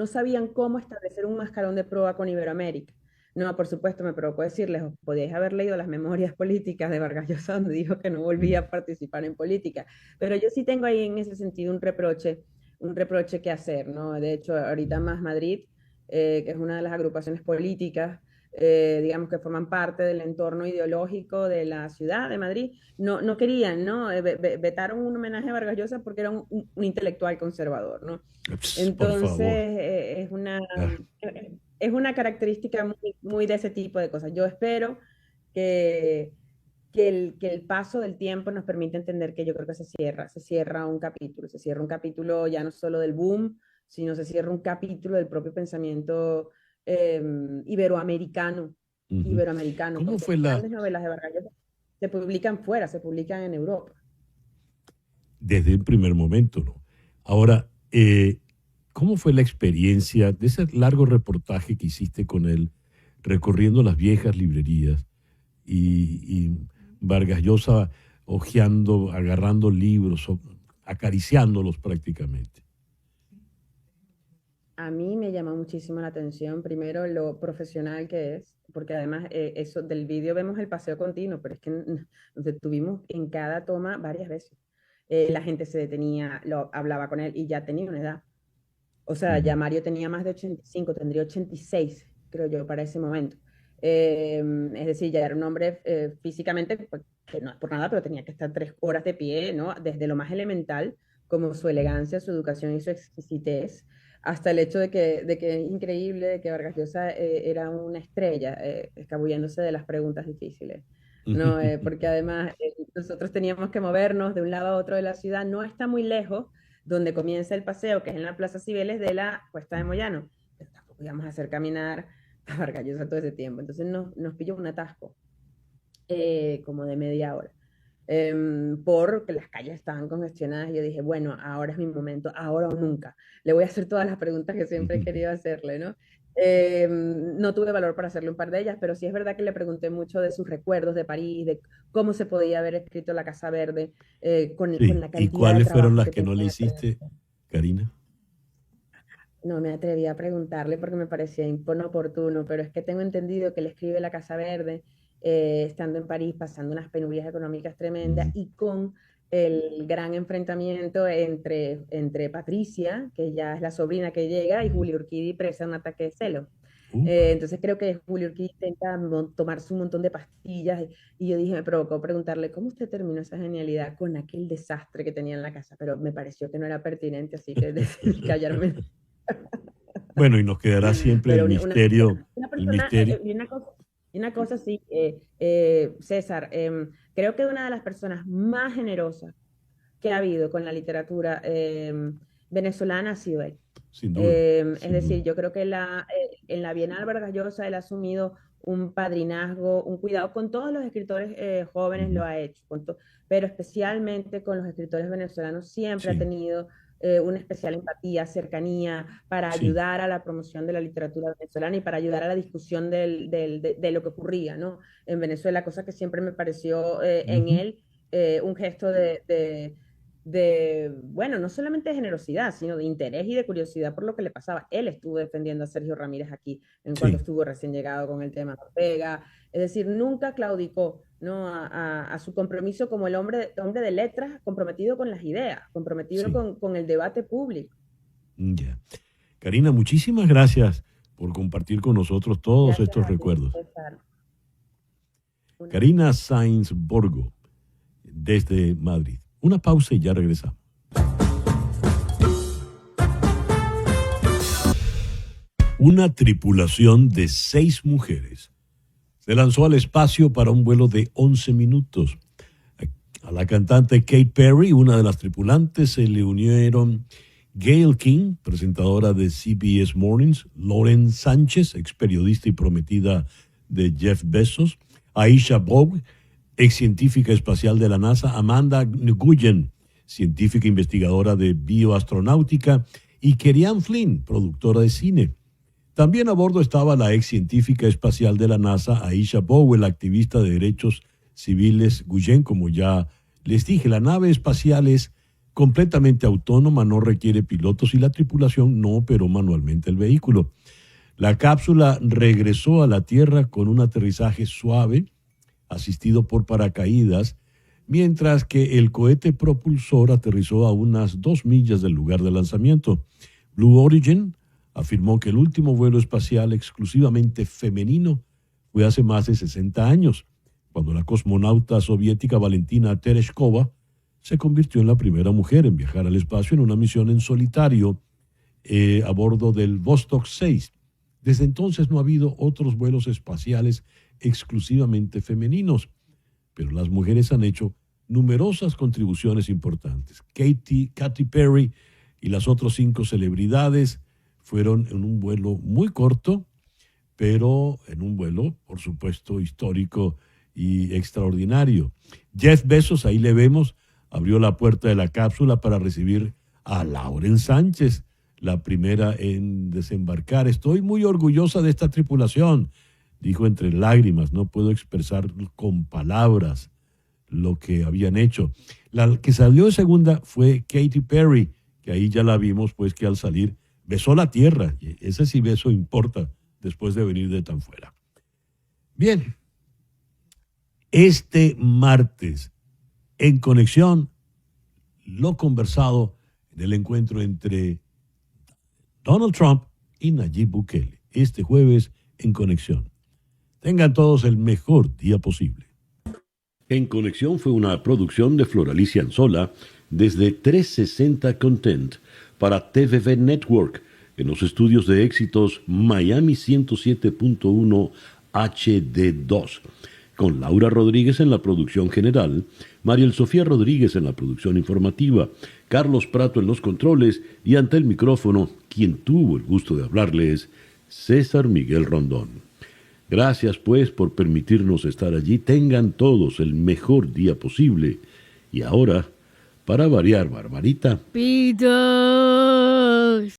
sabían cómo establecer un mascarón de prueba con Iberoamérica. No, por supuesto, me provocó decirles, podíais haber leído las memorias políticas de Vargas Llosa, donde dijo que no volvía a participar en política. Pero yo sí tengo ahí en ese sentido un reproche que hacer, ¿no? De hecho, ahorita Más Madrid, que es una de las agrupaciones políticas, digamos, que forman parte del entorno ideológico de la ciudad de Madrid, no querían, ¿no? Vetaron un homenaje a Vargas Llosa porque era un intelectual conservador, ¿no? Entonces, es una característica muy, muy de ese tipo de cosas. Yo espero que el paso del tiempo nos permite entender que yo creo que se cierra un capítulo ya no solo del boom, sino se cierra un capítulo del propio pensamiento iberoamericano. ¿Cómo fue las grandes novelas de Vargas Llosa se publican fuera, se publican en Europa. Desde el primer momento, ¿no? Ahora, ¿cómo fue la experiencia de ese largo reportaje que hiciste con él, recorriendo las viejas librerías y Vargas Llosa hojeando, agarrando libros, acariciándolos prácticamente? A mí me llama muchísimo la atención, primero, lo profesional que es, porque además eso del vídeo vemos el paseo continuo, pero es que nos detuvimos en cada toma varias veces. La gente se detenía, hablaba con él y ya tenía una edad. O sea, ya Mario tenía más de 85, tendría 86, creo yo, para ese momento. Es decir, ya era un hombre físicamente, pues, que no es por nada, pero tenía que estar 3 horas de pie, ¿no? Desde lo más elemental, como su elegancia, su educación y su exquisitez, hasta el hecho de que es increíble, de que Vargas Llosa era una estrella, escabulléndose de las preguntas difíciles. No, porque además nosotros teníamos que movernos de un lado a otro de la ciudad, no está muy lejos donde comienza el paseo, que es en la Plaza Cibeles de la Cuesta de Moyano, pero tampoco íbamos a hacer caminar a Vargas Llosa todo ese tiempo, entonces nos pilló un atasco como de media hora, porque las calles estaban congestionadas y yo dije, bueno, ahora es mi momento, ahora o nunca, le voy a hacer todas las preguntas que siempre he querido hacerle, ¿no? No tuve valor para hacerle un par de ellas, pero sí es verdad que le pregunté mucho de sus recuerdos de París, de cómo se podía haber escrito La Casa Verde, con Sí. la ¿Y cantidad de cuáles fueron trabajo las que que no le tenía. hiciste, Karina? No me atreví a preguntarle porque me parecía inoportuno, pero es que tengo entendido que él escribe La Casa Verde, estando en París, pasando unas penurias económicas tremendas Mm, y con el gran enfrentamiento entre Patricia, que ya es la sobrina que llega, y mm. Julio Urquidi presa de un ataque de celos. Upa. Entonces creo que Julio Urquidi intenta tomarse un montón de pastillas y yo dije, me provocó preguntarle cómo usted terminó esa genialidad con aquel desastre que tenía en la casa, pero me pareció que no era pertinente, así que decidí callarme. Bueno, y nos quedará siempre Pero una el persona, misterio. y una cosa sí, César, creo que una de las personas más generosas que ha habido con la literatura venezolana ha sido él. Sin duda, Es sin duda. decir, yo creo que en la Bienal Vargas Llosa él ha asumido un padrinazgo, un cuidado con todos los escritores jóvenes, Ujú. lo ha hecho, pero especialmente con los escritores venezolanos siempre ha Sí, tenido una especial empatía, cercanía para sí. ayudar a la promoción de la literatura venezolana y para ayudar a la discusión de lo que ocurría, ¿no? En Venezuela, cosa que siempre me pareció en Ujú. él un gesto bueno, no solamente de generosidad, sino de interés y de curiosidad por lo que le pasaba. Él estuvo defendiendo a Sergio Ramírez aquí en cuanto Sí. estuvo recién llegado con el tema de Ortega. Es decir, nunca claudicó, ¿no? a su compromiso como el hombre de letras, comprometido con las ideas, comprometido Sí. con el debate público. Ya. Karina, muchísimas gracias por compartir con nosotros todos Gracias estos a ti, recuerdos. César. Una Karina Sainz Borgo, desde Madrid. Una pausa y ya regresamos. Una tripulación de 6 mujeres se lanzó al espacio para un vuelo de 11 minutos. A la cantante Katy Perry, una de las tripulantes, se le unieron Gayle King, presentadora de CBS Mornings, Lauren Sánchez, ex periodista y prometida de Jeff Bezos, Aisha Bowe, ex científica espacial de la NASA, Amanda Nguyen, científica investigadora de bioastronáutica, y Kerianne Flynn, productora de cine. También a bordo estaba la ex científica espacial de la NASA, Aisha Bowe, la activista de derechos civiles Nguyen, como ya les dije. La nave espacial es completamente autónoma, no requiere pilotos y la tripulación no operó manualmente el vehículo. La cápsula regresó a la Tierra con un aterrizaje suave, asistido por paracaídas, mientras que el cohete propulsor aterrizó a unas 2 millas del lugar de lanzamiento. Blue Origin afirmó que el último vuelo espacial exclusivamente femenino fue hace más de 60 años, cuando la cosmonauta soviética Valentina Tereshkova se convirtió en la primera mujer en viajar al espacio en una misión en solitario a bordo del Vostok 6. Desde entonces no ha habido otros vuelos espaciales exclusivamente femeninos, pero las mujeres han hecho numerosas contribuciones importantes. Katy Perry y las otras 5 celebridades fueron en un vuelo muy corto, pero en un vuelo, por supuesto, histórico y extraordinario. Jeff Bezos, ahí le vemos, abrió la puerta de la cápsula para recibir a Lauren Sánchez, la primera en desembarcar. Estoy muy orgullosa de esta tripulación, dijo entre lágrimas. No puedo expresar con palabras lo que habían hecho. La que salió de segunda fue Katy Perry, que ahí ya la vimos, pues que al salir besó la tierra. Ese sí beso importa después de venir de tan fuera. Bien, este martes, en Conexión, lo conversado en el encuentro entre Donald Trump y Nayib Bukele. Este jueves, en Conexión. Tengan todos el mejor día posible. En Conexión fue una producción de Floralicia Anzola desde 360 Content para TVV Network en los estudios de éxitos Miami 107.1 HD2, con Laura Rodríguez en la producción general, Mariel Sofía Rodríguez en la producción informativa, Carlos Prato en los controles y ante el micrófono, quien tuvo el gusto de hablarles, César Miguel Rondón. Gracias pues por permitirnos estar allí. Tengan todos el mejor día posible. Y ahora, para variar, Barbarita. Peter.